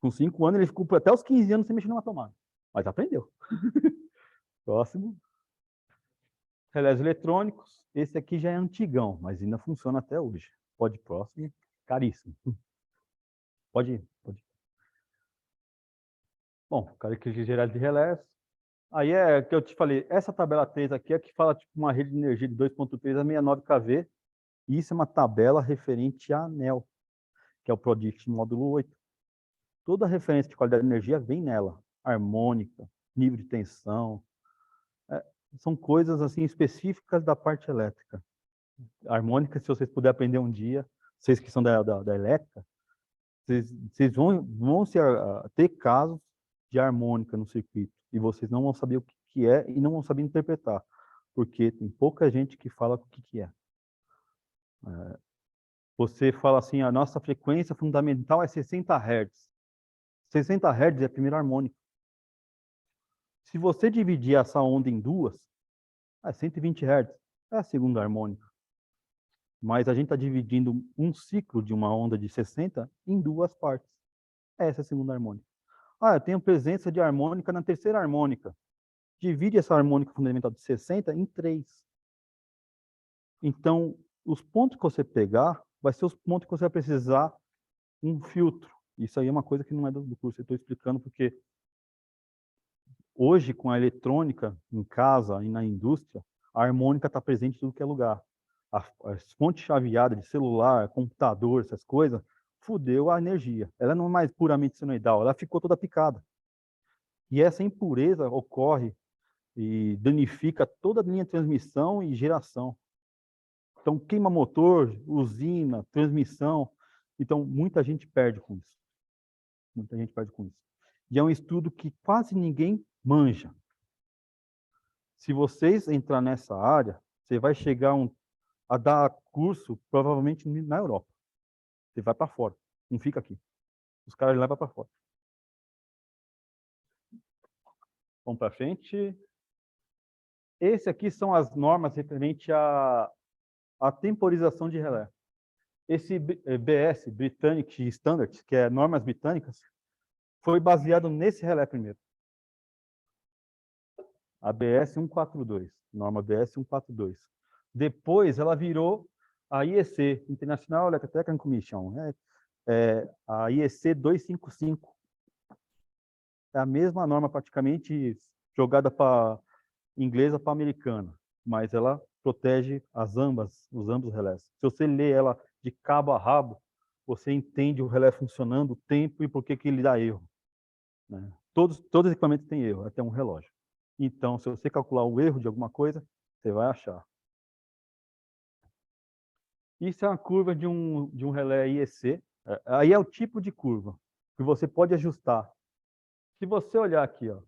com 5 anos, ele ficou até os 15 anos sem mexer numa tomada. Mas aprendeu. Próximo. Relés eletrônicos. Esse aqui já é antigão, mas ainda funciona até hoje. Pode ir próximo. Caríssimo. Pode ir. Bom, características gerais de relés. Aí é que eu te falei, essa tabela 3 aqui é que fala tipo uma rede de energia de 2.3 a 69 kV. E isso é uma tabela referente a ANEEL, que é o Prodict módulo 8. Toda referência de qualidade de energia vem nela. Harmônica, nível de tensão. São coisas assim específicas da parte elétrica. Harmônica, se vocês puderem aprender um dia, vocês que são da elétrica, vocês vão ter casos de harmônica no circuito e vocês não vão saber o que é e não vão saber interpretar, porque tem pouca gente que fala o que é. Você fala assim, a nossa frequência fundamental é 60 Hz. 60 Hz é a primeira harmônica. Se você dividir essa onda em duas, é 120 Hz, é a segunda harmônica. Mas a gente está dividindo um ciclo de uma onda de 60 em duas partes. Essa é a segunda harmônica. Eu tenho presença de harmônica na terceira harmônica. Divide essa harmônica fundamental de 60 em 3. Então, os pontos que você pegar, vai ser os pontos que você vai precisar um filtro. Isso aí é uma coisa que não é do curso, eu estou explicando porque hoje, com a eletrônica em casa e na indústria, a harmônica está presente em tudo que é lugar. As fontes chaveadas de celular, computador, essas coisas, fudeu a energia. Ela não é mais puramente senoidal, ela ficou toda picada. E essa impureza ocorre e danifica toda a linha de transmissão e geração. Então, queima motor, usina, transmissão. Então, muita gente perde com isso. Muita gente perde com isso. E é um estudo que quase ninguém manja. Se vocês entrar nessa área, você vai chegar a dar curso, provavelmente, na Europa. Você vai para fora, não fica aqui. Os caras levam para fora. Vamos para frente. Esse aqui são as normas referentes à temporização de relé. Esse BS, Britannic Standards, que é normas britânicas, foi baseado nesse relé primeiro. A BS 142, norma BS 142. Depois ela virou a IEC, International Electrotechnical Commission, né? A IEC 255. É a mesma norma praticamente jogada para inglesa para americana, mas ela protege os ambos relés. Se você lê ela de cabo a rabo, você entende o relé funcionando, o tempo e por que ele dá erro, né? Todos os equipamentos têm erro, até um relógio. Então, se você calcular o erro de alguma coisa, você vai achar. Isso é uma curva de um relé IEC. Aí é o tipo de curva que você pode ajustar. Se você olhar aqui, ó,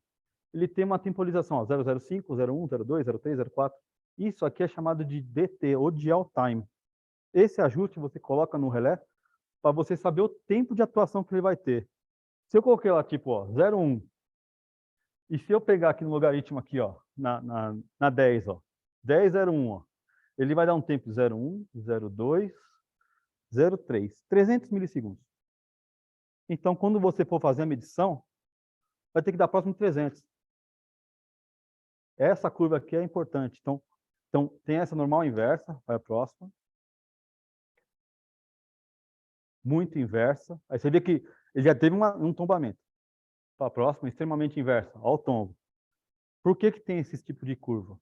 ele tem uma temporização, ó, 005, 01, 02, 03, 04. Isso aqui é chamado de DT, ou Dial Time. Esse ajuste você coloca no relé para você saber o tempo de atuação que ele vai ter. Se eu coloquei lá, tipo, ó, 01, e se eu pegar aqui no logaritmo aqui, ó, na 10, ó, 10:01, ó, ele vai dar um tempo 01, 02, 03, 300 milissegundos. Então, quando você for fazer a medição, vai ter que dar próximo de 300. Essa curva aqui é importante. Então tem essa normal inversa, vai a próxima. Muito inversa. Aí você vê que ele já teve um tombamento. Para a próxima, extremamente inversa. Olha o tombo. Por que tem esse tipo de curva?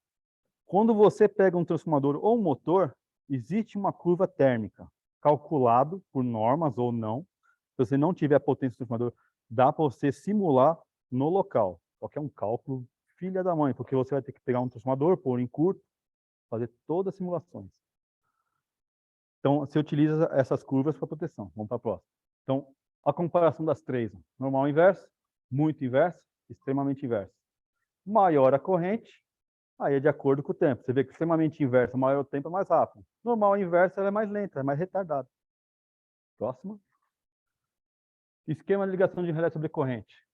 Quando você pega um transformador ou um motor, existe uma curva térmica, calculado por normas ou não. Se você não tiver potência do transformador, dá para você simular no local. Só que é um cálculo filha da mãe, porque você vai ter que pegar um transformador, pôr em curto, fazer todas as simulações. Então, você utiliza essas curvas para proteção. Vamos para a próxima. Então, a comparação das três. Normal inverso, muito inverso, extremamente inverso. Maior a corrente, aí é de acordo com o tempo. Você vê que extremamente inverso, maior o tempo é mais rápido. Normal inverso, ela é mais lenta, é mais retardada. Próxima. Esquema de ligação de relé sobre corrente.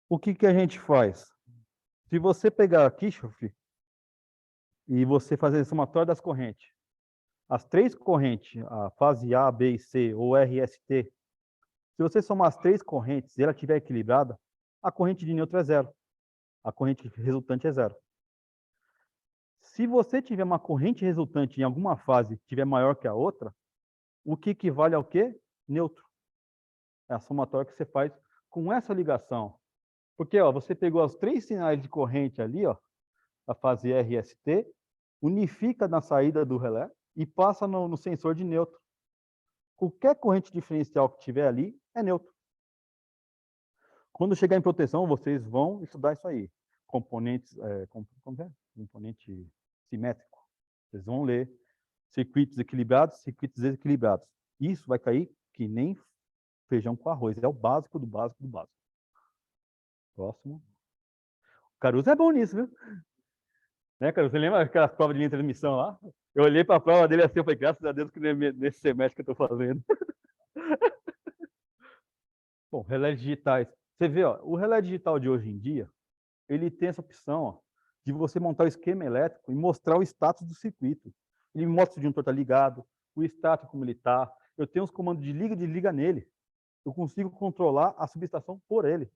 O que a gente faz? Se você pegar a Kirchhoff e você fazer a somatória das correntes, as três correntes, a fase A, B e C, ou RST, se você somar as três correntes e ela estiver equilibrada, a corrente de neutro é zero. A corrente resultante é zero. Se você tiver uma corrente resultante em alguma fase que tiver maior que a outra, o que equivale ao quê? Neutro. É a somatória que você faz com essa ligação. Porque ó, você pegou os três sinais de corrente ali, ó, a fase RST, unifica na saída do relé e passa no sensor de neutro. Qualquer corrente diferencial que tiver ali é neutro. Quando chegar em proteção, vocês vão estudar isso aí. Componentes, componente simétrico. Vocês vão ler circuitos equilibrados, circuitos desequilibrados. Isso vai cair que nem feijão com arroz. É o básico do básico do básico. Próximo. O Caruso é bom nisso, viu? Né, Caruso? Você lembra aquelas provas de linha de transmissão lá? Eu olhei para a prova dele assim, eu falei, graças a Deus que nesse semestre que eu estou fazendo. Bom, relés digitais. Você vê, ó, o relé digital de hoje em dia, ele tem essa opção, ó, de você montar o esquema elétrico e mostrar o status do circuito. Ele mostra se o disjuntor está ligado, o status como ele está. Eu tenho os comandos de liga e desliga nele. Eu consigo controlar a subestação por ele.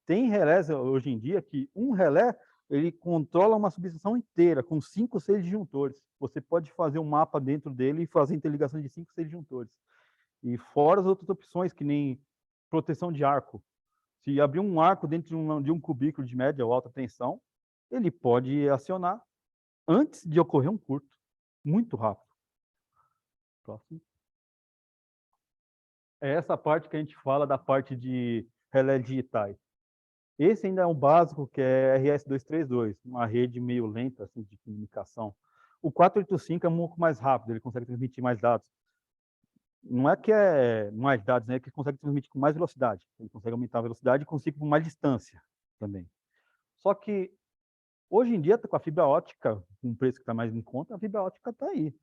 Tem relés hoje em dia que um relé ele controla uma subestação inteira com 5, 6 disjuntores. Você pode fazer um mapa dentro dele e fazer interligação de 5, 6 disjuntores. E fora as outras opções, que nem proteção de arco. Se abrir um arco dentro de um cubículo de média ou alta tensão, ele pode acionar antes de ocorrer um curto. Muito rápido. Próximo. É essa parte que a gente fala da parte de relé digitais. Esse ainda é um básico, que é RS-232, uma rede meio lenta assim, de comunicação. O 485 é um pouco mais rápido, ele consegue transmitir mais dados. Não é que é mais dados, né? É que consegue transmitir com mais velocidade. Ele consegue aumentar a velocidade e consegue com mais distância também. Só que, hoje em dia, com a fibra ótica, com um preço que está mais em conta, a fibra ótica está aí.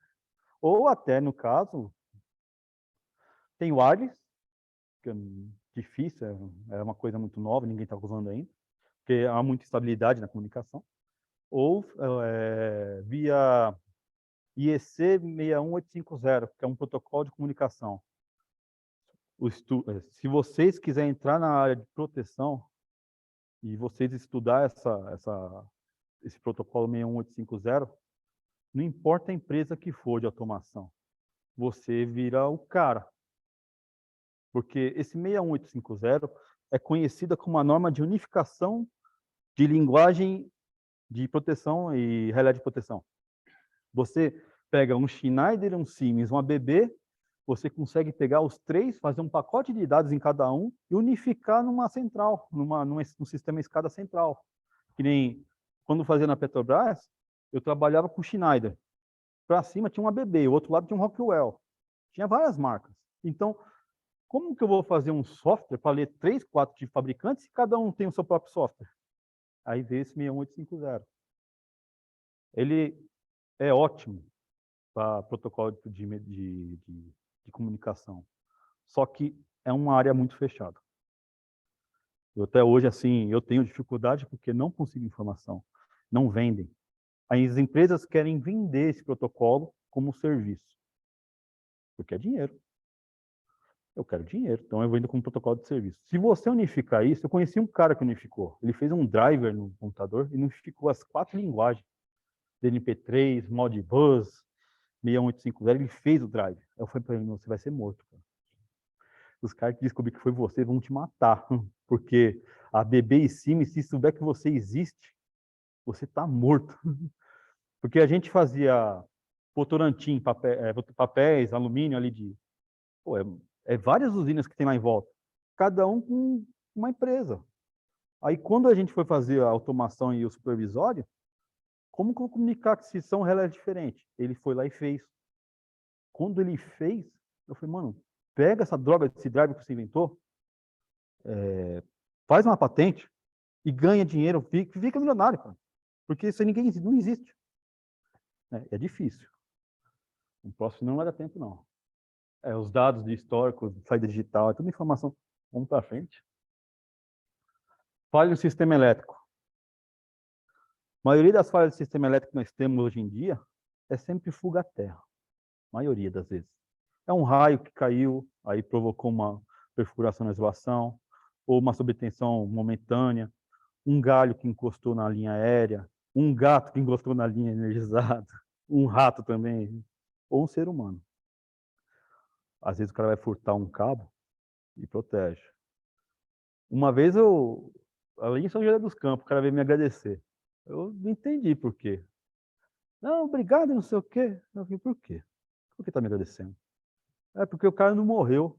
Ou até, no caso, tem wireless, que é difícil, é uma coisa muito nova, ninguém está usando ainda, porque há muita instabilidade na comunicação, ou via IEC 61850, que é um protocolo de comunicação. Se vocês quiserem entrar na área de proteção e vocês estudar esse protocolo 61850, não importa a empresa que for de automação, você vira o cara. Porque esse 61850 é conhecida como a norma de unificação de linguagem de proteção e relé de proteção. Você pega um Schneider, um Siemens, um ABB, você consegue pegar os três, fazer um pacote de dados em cada um e unificar numa central, num sistema escada central. Que nem quando fazia na Petrobras, eu trabalhava com Schneider. Para cima tinha um ABB, o outro lado tinha um Rockwell. Tinha várias marcas. Então, como que eu vou fazer um software para ler 3, 4 de fabricantes se cada um tem o seu próprio software? Aí veio esse 61850. Ele é ótimo para protocolo de comunicação. Só que é uma área muito fechada. Eu até hoje, assim, eu tenho dificuldade porque não consigo informação. Não vendem. As empresas querem vender esse protocolo como serviço. Porque é dinheiro. Eu quero dinheiro, então eu vendo como protocolo de serviço. Se você unificar isso, eu conheci um cara que unificou. Ele fez um driver no computador e unificou as 4 linguagens. DNP3, Modbus, 61850, ele fez o driver. Eu falei para ele, você vai ser morto, cara. Os caras que descobriram que foi você vão te matar, porque a BB e Siemens, se souber que você existe, você tá morto. Porque a gente fazia Votorantim, papéis, alumínio ali de... Pô, várias usinas que tem lá em volta, cada um com uma empresa. Aí, quando a gente foi fazer a automação e o supervisório, como que eu vou comunicar que se são relés diferentes? Ele foi lá e fez. Quando ele fez, eu falei, mano, pega essa droga desse drive que você inventou, faz uma patente e ganha dinheiro, fica milionário, cara. Porque isso aí não existe. É difícil. O próximo não vai dar tempo, não. Os dados de histórico, saída digital, é tudo informação. Vamos para frente. Falha no sistema elétrico. A maioria das falhas do sistema elétrico que nós temos hoje em dia é sempre fuga à terra. A maioria das vezes. É um raio que caiu, aí provocou uma perfuração na isolação, ou uma subtensão momentânea, um galho que encostou na linha aérea, um gato que encostou na linha energizada, um rato também, ou um ser humano. Às vezes o cara vai furtar um cabo e protege. Uma vez ali em São José dos Campos, o cara veio me agradecer. Eu não entendi por quê. Não, obrigado, não sei o quê. Eu falei, por quê? Por que tá me agradecendo? É porque o cara não morreu.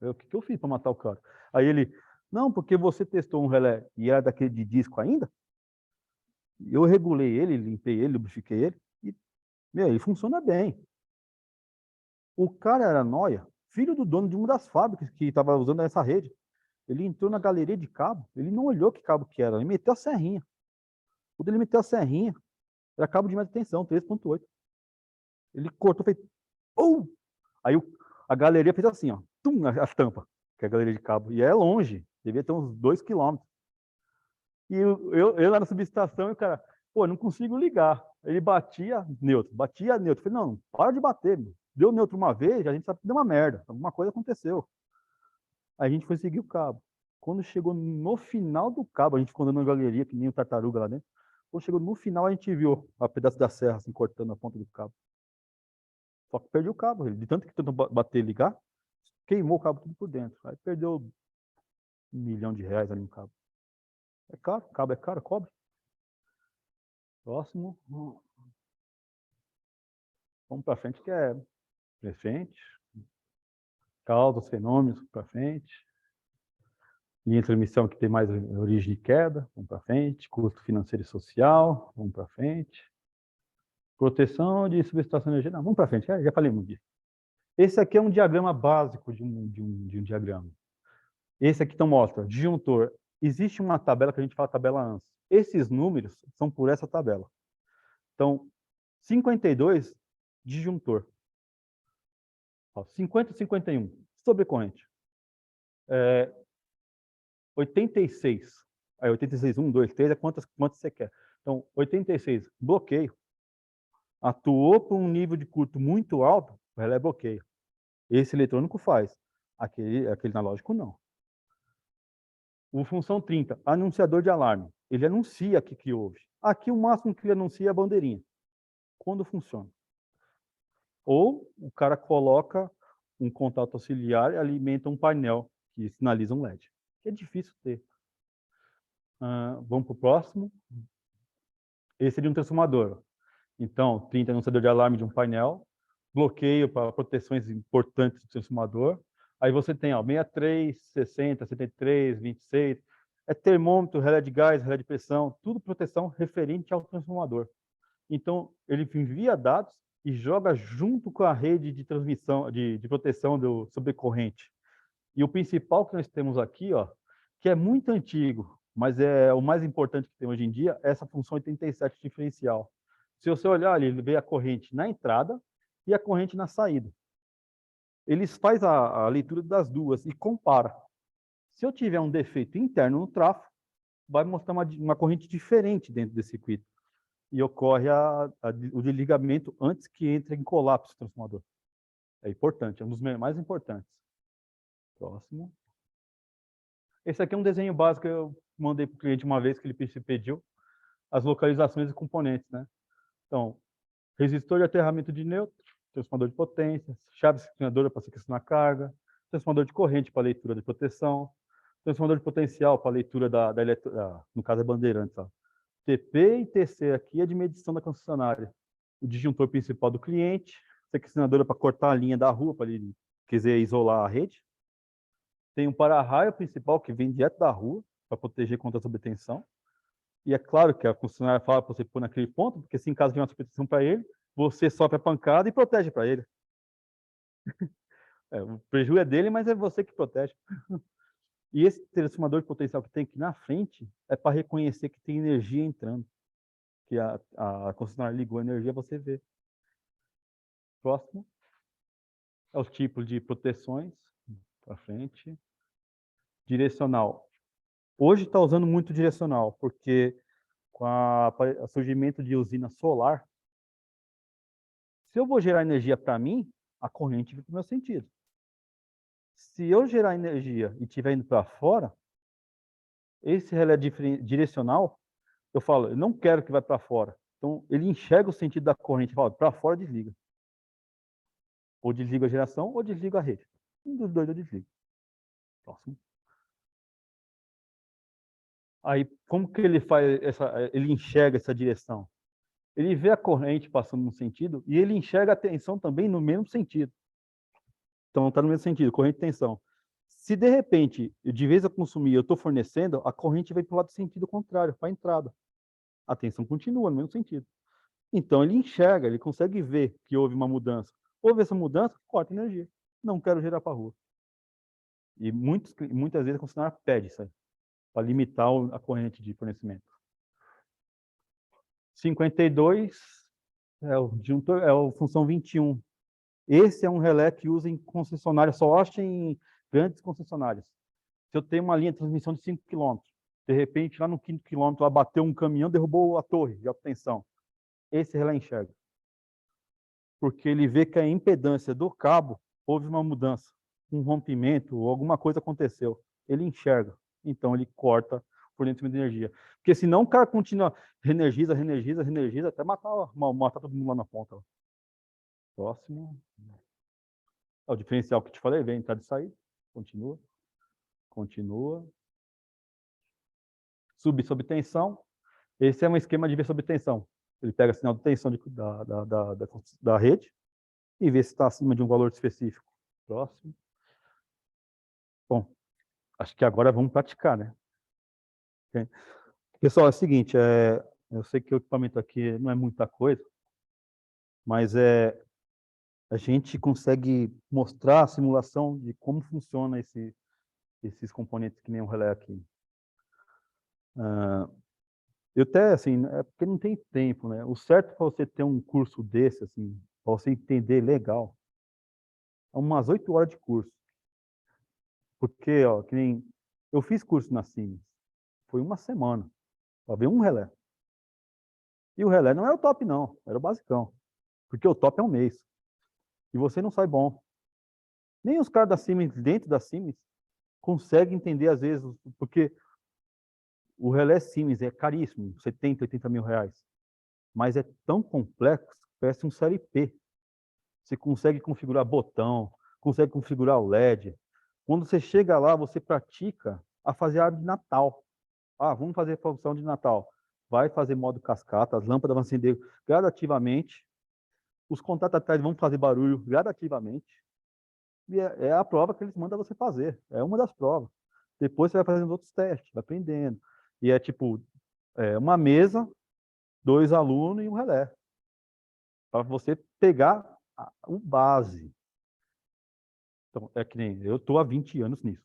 O que eu fiz para matar o cara? Aí ele, não, porque você testou um relé e era daquele de disco ainda? Eu regulei ele, limpei ele, lubrifiquei ele e, ele funciona bem. O cara era nóia, filho do dono de uma das fábricas que estava usando essa rede. Ele entrou na galeria de cabo, ele não olhou que cabo que era, ele meteu a serrinha. Quando ele meteu a serrinha, era cabo de média tensão, 3.8. Ele cortou, fez... Aí a galeria fez assim, ó, tum, as tampas, que é a galeria de cabo. E é longe, devia ter uns 2 quilômetros. E eu lá na subestação, e o cara, pô, não consigo ligar. Ele batia neutro. Eu falei, não, para de bater. Meu. Deu neutro uma vez, a gente sabe que deu uma merda. Alguma coisa aconteceu. Aí a gente foi seguir o cabo. Quando chegou no final do cabo, a gente ficou andando na galeria, que nem o tartaruga lá dentro. Quando chegou no final, a gente viu a pedaço da serra, assim, cortando a ponta do cabo. Só que perdi o cabo. De tanto que tentou bater e ligar, queimou o cabo tudo por dentro. Aí perdeu R$ 1 milhão ali no cabo. É caro, cabo é caro, cobre. Próximo. Vamos para frente, que é para frente. Causas, fenômenos, para frente. Linha de transmissão que tem mais origem de queda, vamos para frente. Custo financeiro e social, vamos para frente. Proteção de subestação energética, vamos para frente, já falei muito disso. Esse aqui é um diagrama básico de um diagrama. Esse aqui então mostra, disjuntor. Existe uma tabela que a gente fala tabela ANSI. Esses números são por essa tabela. Então, 52, disjuntor. 50 e 51, sobrecorrente. 86. Aí 86, 1, 2, 3, é quantas você quer. Então, 86, bloqueio. Atuou para um nível de curto muito alto, o relé bloqueia. Esse eletrônico faz. Aquele analógico, não. O função 30, anunciador de alarme. Ele anuncia o que houve. Aqui, o máximo que ele anuncia é a bandeirinha. Quando funciona. Ou o cara coloca um contato auxiliar e alimenta um painel que sinaliza um LED. Que é difícil ter. Vamos para o próximo. Esse seria um transformador. Então, 30 anunciador de alarme de um painel, bloqueio para proteções importantes do transformador. Aí você tem 63, 60, 73, 26. É termômetro, relé de gás, relé de pressão, tudo proteção referente ao transformador. Então, ele envia dados e joga junto com a rede de transmissão, de proteção do sobrecorrente. E o principal que nós temos aqui, que é muito antigo, mas é o mais importante que tem hoje em dia, é essa função 87 diferencial. Se você olhar ali, ele vê a corrente na entrada e a corrente na saída. Eles faz a leitura das duas e compara. Se eu tiver um defeito interno no trafo, vai mostrar uma corrente diferente dentro desse circuito. E ocorre o desligamento antes que entre em colapso o transformador. É importante, é um dos mais importantes. Próximo. Esse aqui é um desenho básico que eu mandei para o cliente uma vez que ele pediu. As localizações e componentes, né? Então, resistor de aterramento de neutro, transformador de potência, chave seccionadora para seccionar a carga, transformador de corrente para leitura de proteção, transformador de potencial para leitura no caso é bandeirante, TP e TC aqui é de medição da concessionária. O disjuntor principal do cliente, seccionadora para cortar a linha da rua, para ele quiser isolar a rede. Tem um para-raio principal que vem direto da rua, para proteger contra a sobretensão. E é claro que a concessionária fala para você pôr naquele ponto, porque se em caso de uma sobretensão para ele, você sofre a pancada e protege para ele. O prejuízo é dele, mas é você que protege. E esse transformador de potencial que tem aqui na frente é para reconhecer que tem energia entrando. Que a concessionária ligou a energia, você vê. Próximo. É os tipos de proteções. Para frente. Direcional. Hoje está usando muito direcional, porque com o surgimento de usina solar, se eu vou gerar energia para mim, a corrente vai para o meu sentido. Se eu gerar energia e estiver indo para fora, esse relé direcional, eu falo, eu não quero que vá para fora. Então, ele enxerga o sentido da corrente e fala, para fora desliga. Ou desliga a geração, ou desliga a rede. Um dos dois eu desligo. Próximo. Aí, como que ele faz ele enxerga essa direção? Ele vê a corrente passando no sentido e ele enxerga a tensão também no mesmo sentido. Então, está no mesmo sentido, corrente e tensão. Se, de repente, de vez a consumir, eu estou fornecendo, a corrente vai para o lado do sentido contrário, para a entrada. A tensão continua no mesmo sentido. Então, ele enxerga, ele consegue ver que houve uma mudança. Houve essa mudança, corta energia. Não quero gerar para a rua. E muitas vezes a concessionária pede isso aí, para limitar a corrente de fornecimento. 52 é o disjuntor, é a função 21. Esse é um relé que usa em concessionárias, só acha em grandes concessionárias. Se eu tenho uma linha de transmissão de 5 km, de repente, lá no 5º quilômetro, lá bateu um caminhão, derrubou a torre de alta tensão. Esse relé enxerga. Porque ele vê que a impedância do cabo houve uma mudança, um rompimento, ou alguma coisa aconteceu. Ele enxerga. Então, ele corta o fornecimento de energia. Porque senão o cara continua, reenergiza, até matar todo mundo lá na ponta. Próximo. É o diferencial que eu te falei, vem entrada e saída. Continua. Continua. Subir sob tensão. Esse é um esquema de ver sob tensão. Ele pega sinal de tensão da rede e vê se está acima de um valor específico. Próximo. Bom, acho que agora vamos praticar, né? Okay. Pessoal, é o seguinte, eu sei que o equipamento aqui não é muita coisa, mas a gente consegue mostrar a simulação de como funciona esses componentes que nem o relé aqui. Eu até, assim, é porque não tem tempo, né? O certo para você ter um curso desse, assim, para você entender legal, é umas 8 horas de curso. Porque, ó, que nem eu fiz curso na Siemens, foi uma semana para ver um relé. E o relé não era o top, não, era o basicão. Porque o top é um mês. E você não sai bom. Nem os caras da Siemens, dentro da Siemens, conseguem entender, às vezes, porque o relé Siemens é caríssimo, 70, 80 mil reais. Mas é tão complexo, parece um CLP. Você consegue configurar botão, consegue configurar o LED. Quando você chega lá, você pratica a fazer a árvore de Natal. Ah, vamos fazer a função de Natal. Vai fazer modo cascata, as lâmpadas vão acender gradativamente, os contatos atrás vão fazer barulho gradativamente. E é a prova que eles mandam você fazer. É uma das provas. Depois você vai fazendo outros testes, vai aprendendo. E é tipo, uma mesa, 2 alunos e um relé. Para você pegar o base. Então, é que nem eu estou há 20 anos nisso.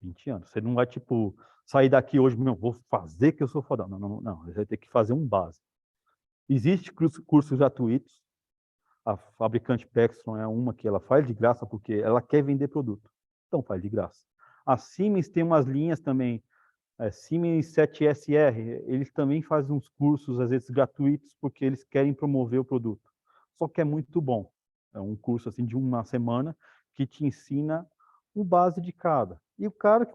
20 anos. Você não vai, tipo, sair daqui hoje, não, vou fazer que eu sou fodão. Não, não, não. Você vai ter que fazer um base. Existem cursos gratuitos. A fabricante Pextron é uma que ela faz de graça porque ela quer vender produto. Então faz de graça. A Siemens tem umas linhas também, Siemens 7SR, eles também fazem uns cursos, às vezes gratuitos, porque eles querem promover o produto. Só que é muito bom. É um curso assim de uma semana que te ensina o base de cada. E o cara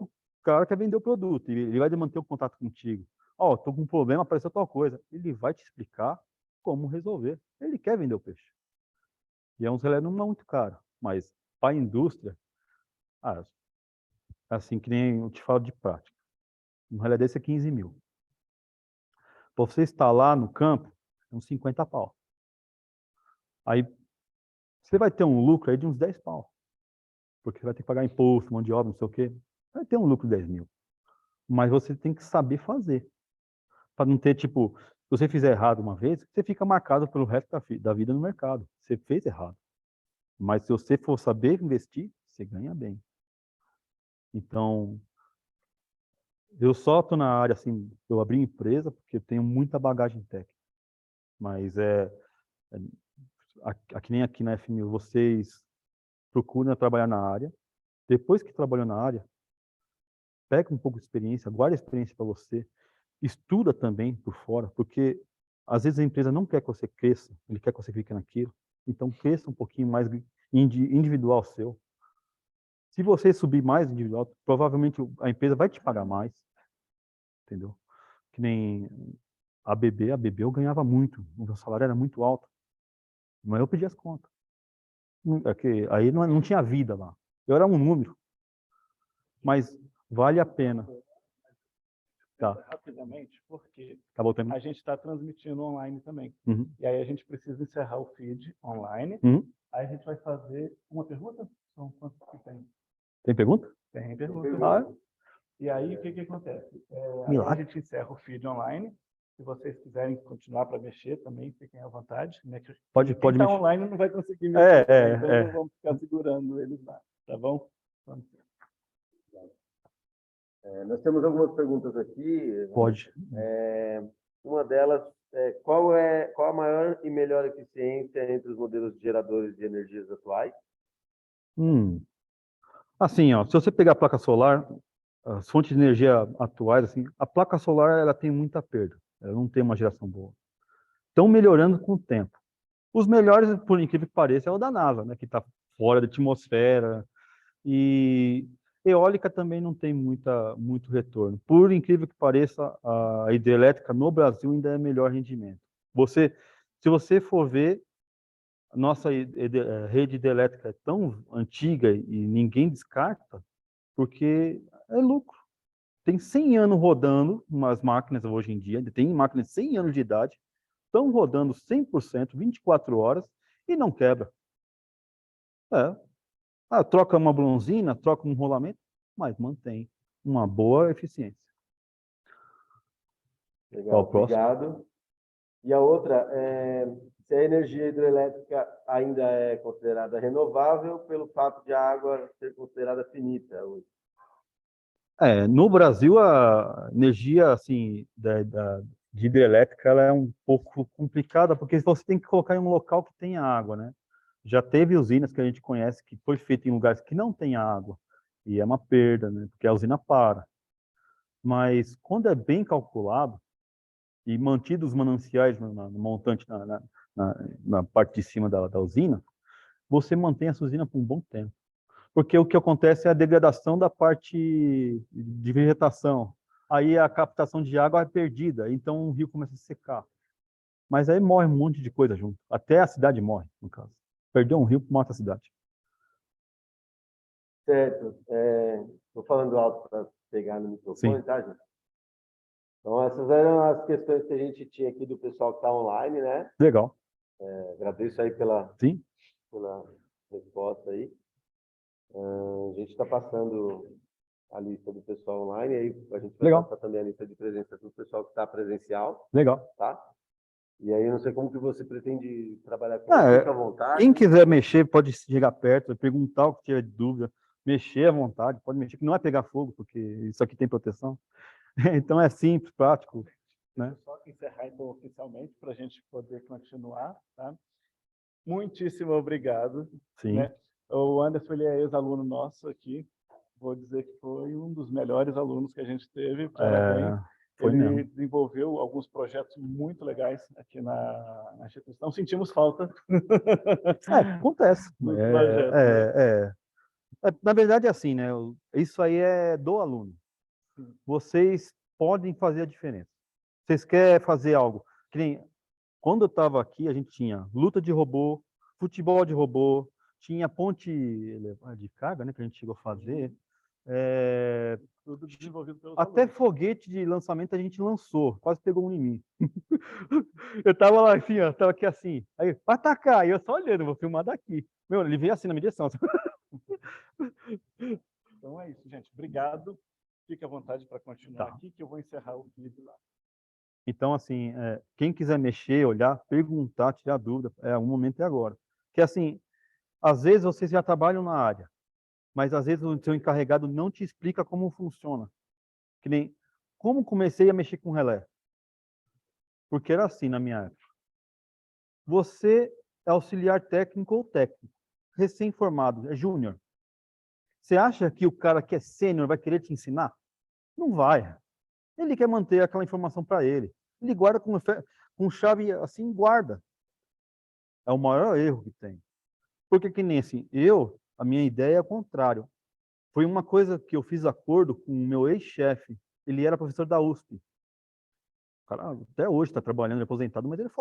quer vender o produto, ele vai manter o contato contigo. Ó, tô com um problema, apareceu tal coisa. Ele vai te explicar como resolver. Ele quer vender o peixe. E é um relé não muito caro, mas para a indústria, ah, assim que nem eu te falo de prática. Um relé desse é 15 mil. Para você instalar no campo, é uns 50 pau. Aí você vai ter um lucro aí de uns 10 pau. Porque você vai ter que pagar imposto, mão de obra, não sei o quê. Vai ter um lucro de 10 mil. Mas você tem que saber fazer. Para não ter, tipo, se você fizer errado uma vez, você fica marcado pelo resto da vida no mercado. Você fez errado. Mas se você for saber investir, você ganha bem. Então, eu só estou na área, assim, eu abri empresa porque eu tenho muita bagagem técnica. Mas aqui nem aqui na FMU, vocês procuram trabalhar na área. Depois que trabalhou na área, pega um pouco de experiência, guarda a experiência para você. Estuda também por fora, porque às vezes a empresa não quer que você cresça, ele quer que você fique naquilo. Então, cresça um pouquinho mais individual seu. Se você subir mais individual, provavelmente a empresa vai te pagar mais, entendeu? Que nem a BB eu ganhava muito, o meu salário era muito alto, mas eu pedia as contas. Aí não tinha vida lá. Eu era um número, mas vale a pena. Tá. Rapidamente, porque Tá voltando? a gente está transmitindo online também. Uhum. E aí a gente precisa encerrar o feed online. Uhum. Aí a gente vai fazer uma pergunta? São quantos que tem? Tem pergunta? Tem pergunta. Ah, E aí o que acontece? Aí a milagre. gente encerra o feed online. Se vocês quiserem continuar para mexer também, fiquem à vontade. Né? Pode Quem está mexer. online não vai conseguir mexer, né? Então não É. vamos ficar segurando eles lá, tá bom? Vamos. Nós temos algumas perguntas aqui. Pode. Uma delas é qual a maior e melhor eficiência entre os modelos de geradores de energias atuais? Assim, ó, se você pegar a placa solar, as fontes de energia atuais, assim, a placa solar ela tem muita perda. Ela não tem uma geração boa. Estão melhorando com o tempo. Os melhores, por incrível que pareça, é o da NASA, né, que está fora da atmosfera. E eólica também não tem muito retorno. Por incrível que pareça, a hidrelétrica no Brasil ainda é melhor rendimento. Se você for ver, a nossa rede hidrelétrica é tão antiga e ninguém descarta, porque é lucro. Tem 100 anos rodando umas máquinas hoje em dia, tem máquinas de 100 anos de idade, estão rodando 100%, 24 horas, e não quebra. Troca uma bronzina, troca um rolamento, mas mantém uma boa eficiência. Legal, obrigado. E a outra se a energia hidrelétrica ainda é considerada renovável pelo fato de a água ser considerada finita hoje. No Brasil, a energia assim, de hidrelétrica ela é um pouco complicada, porque você tem que colocar em um local que tenha água, né? Já teve usinas que a gente conhece que foi feito em lugares que não tem água. E é uma perda, né? Porque a usina para. Mas quando é bem calculado e mantido os mananciais no montante, na parte de cima da usina, você mantém essa usina por um bom tempo. Porque o que acontece é a degradação da parte de vegetação. Aí a captação de água é perdida, então o rio começa a secar. Mas aí morre um monte de coisa junto. Até a cidade morre, no caso. Perdeu um rio, mata a cidade. Certo. Estou falando alto para pegar no microfone, Sim. tá, gente? Então, essas eram as questões que a gente tinha aqui do pessoal que está online, né? Legal. Agradeço aí pela Sim. resposta aí. A gente está passando a lista do pessoal online, aí a gente vai Legal. passar também a lista de presença do pessoal que está presencial, Legal. tá? E aí eu não sei como que você pretende trabalhar com Ah, isso, fica à vontade. quem quiser mexer pode chegar perto, perguntar o que tiver de dúvida, mexer à vontade, pode mexer, que não é pegar fogo, porque isso aqui tem proteção. Então é simples, prático, né? Só encerrar então oficialmente para a gente poder continuar, tá? Muitíssimo obrigado. Sim. Né? O Anderson, ele é ex-aluno nosso aqui. Vou dizer que foi um dos melhores alunos que a gente teve. Parabéns. Foi Ele mesmo. desenvolveu alguns projetos muito legais aqui na instituição. Sentimos falta Acontece. dos projetos. Né? Na verdade é assim, né? Isso aí é do aluno. Vocês podem fazer a diferença. Vocês querem fazer algo que nem quando eu estava aqui, a gente tinha luta de robô, futebol de robô, tinha ponte de carga, né, que a gente chegou a fazer. Tudo desenvolvido pelos Até alunos. foguete de lançamento a gente lançou, quase pegou um em mim. Eu tava lá assim, ó, tava aqui assim, aí, vai atacar, e eu só olhando, vou filmar daqui. Meu, ele veio assim na minha direção. Então é isso, gente. Obrigado. Fique à vontade para continuar Tá. aqui, que eu vou encerrar o vídeo lá. Então, assim, quem quiser mexer, olhar, perguntar, tirar dúvida, o momento é agora. Porque, assim, às vezes vocês já trabalham na área, mas às vezes o seu encarregado não te explica como funciona. Que nem, como comecei a mexer com relé? Porque era assim na minha época. Você é auxiliar técnico ou técnico, recém-formado, é júnior. Você acha que o cara que é sênior vai querer te ensinar? Não vai. Ele quer manter aquela informação para ele. Ele guarda com chave assim, guarda. É o maior erro que tem. Porque que nem assim, a minha ideia é o contrário. Foi uma coisa que eu fiz acordo com o meu ex-chefe. Ele era professor da USP. O cara até hoje está trabalhando, aposentado, mas ele é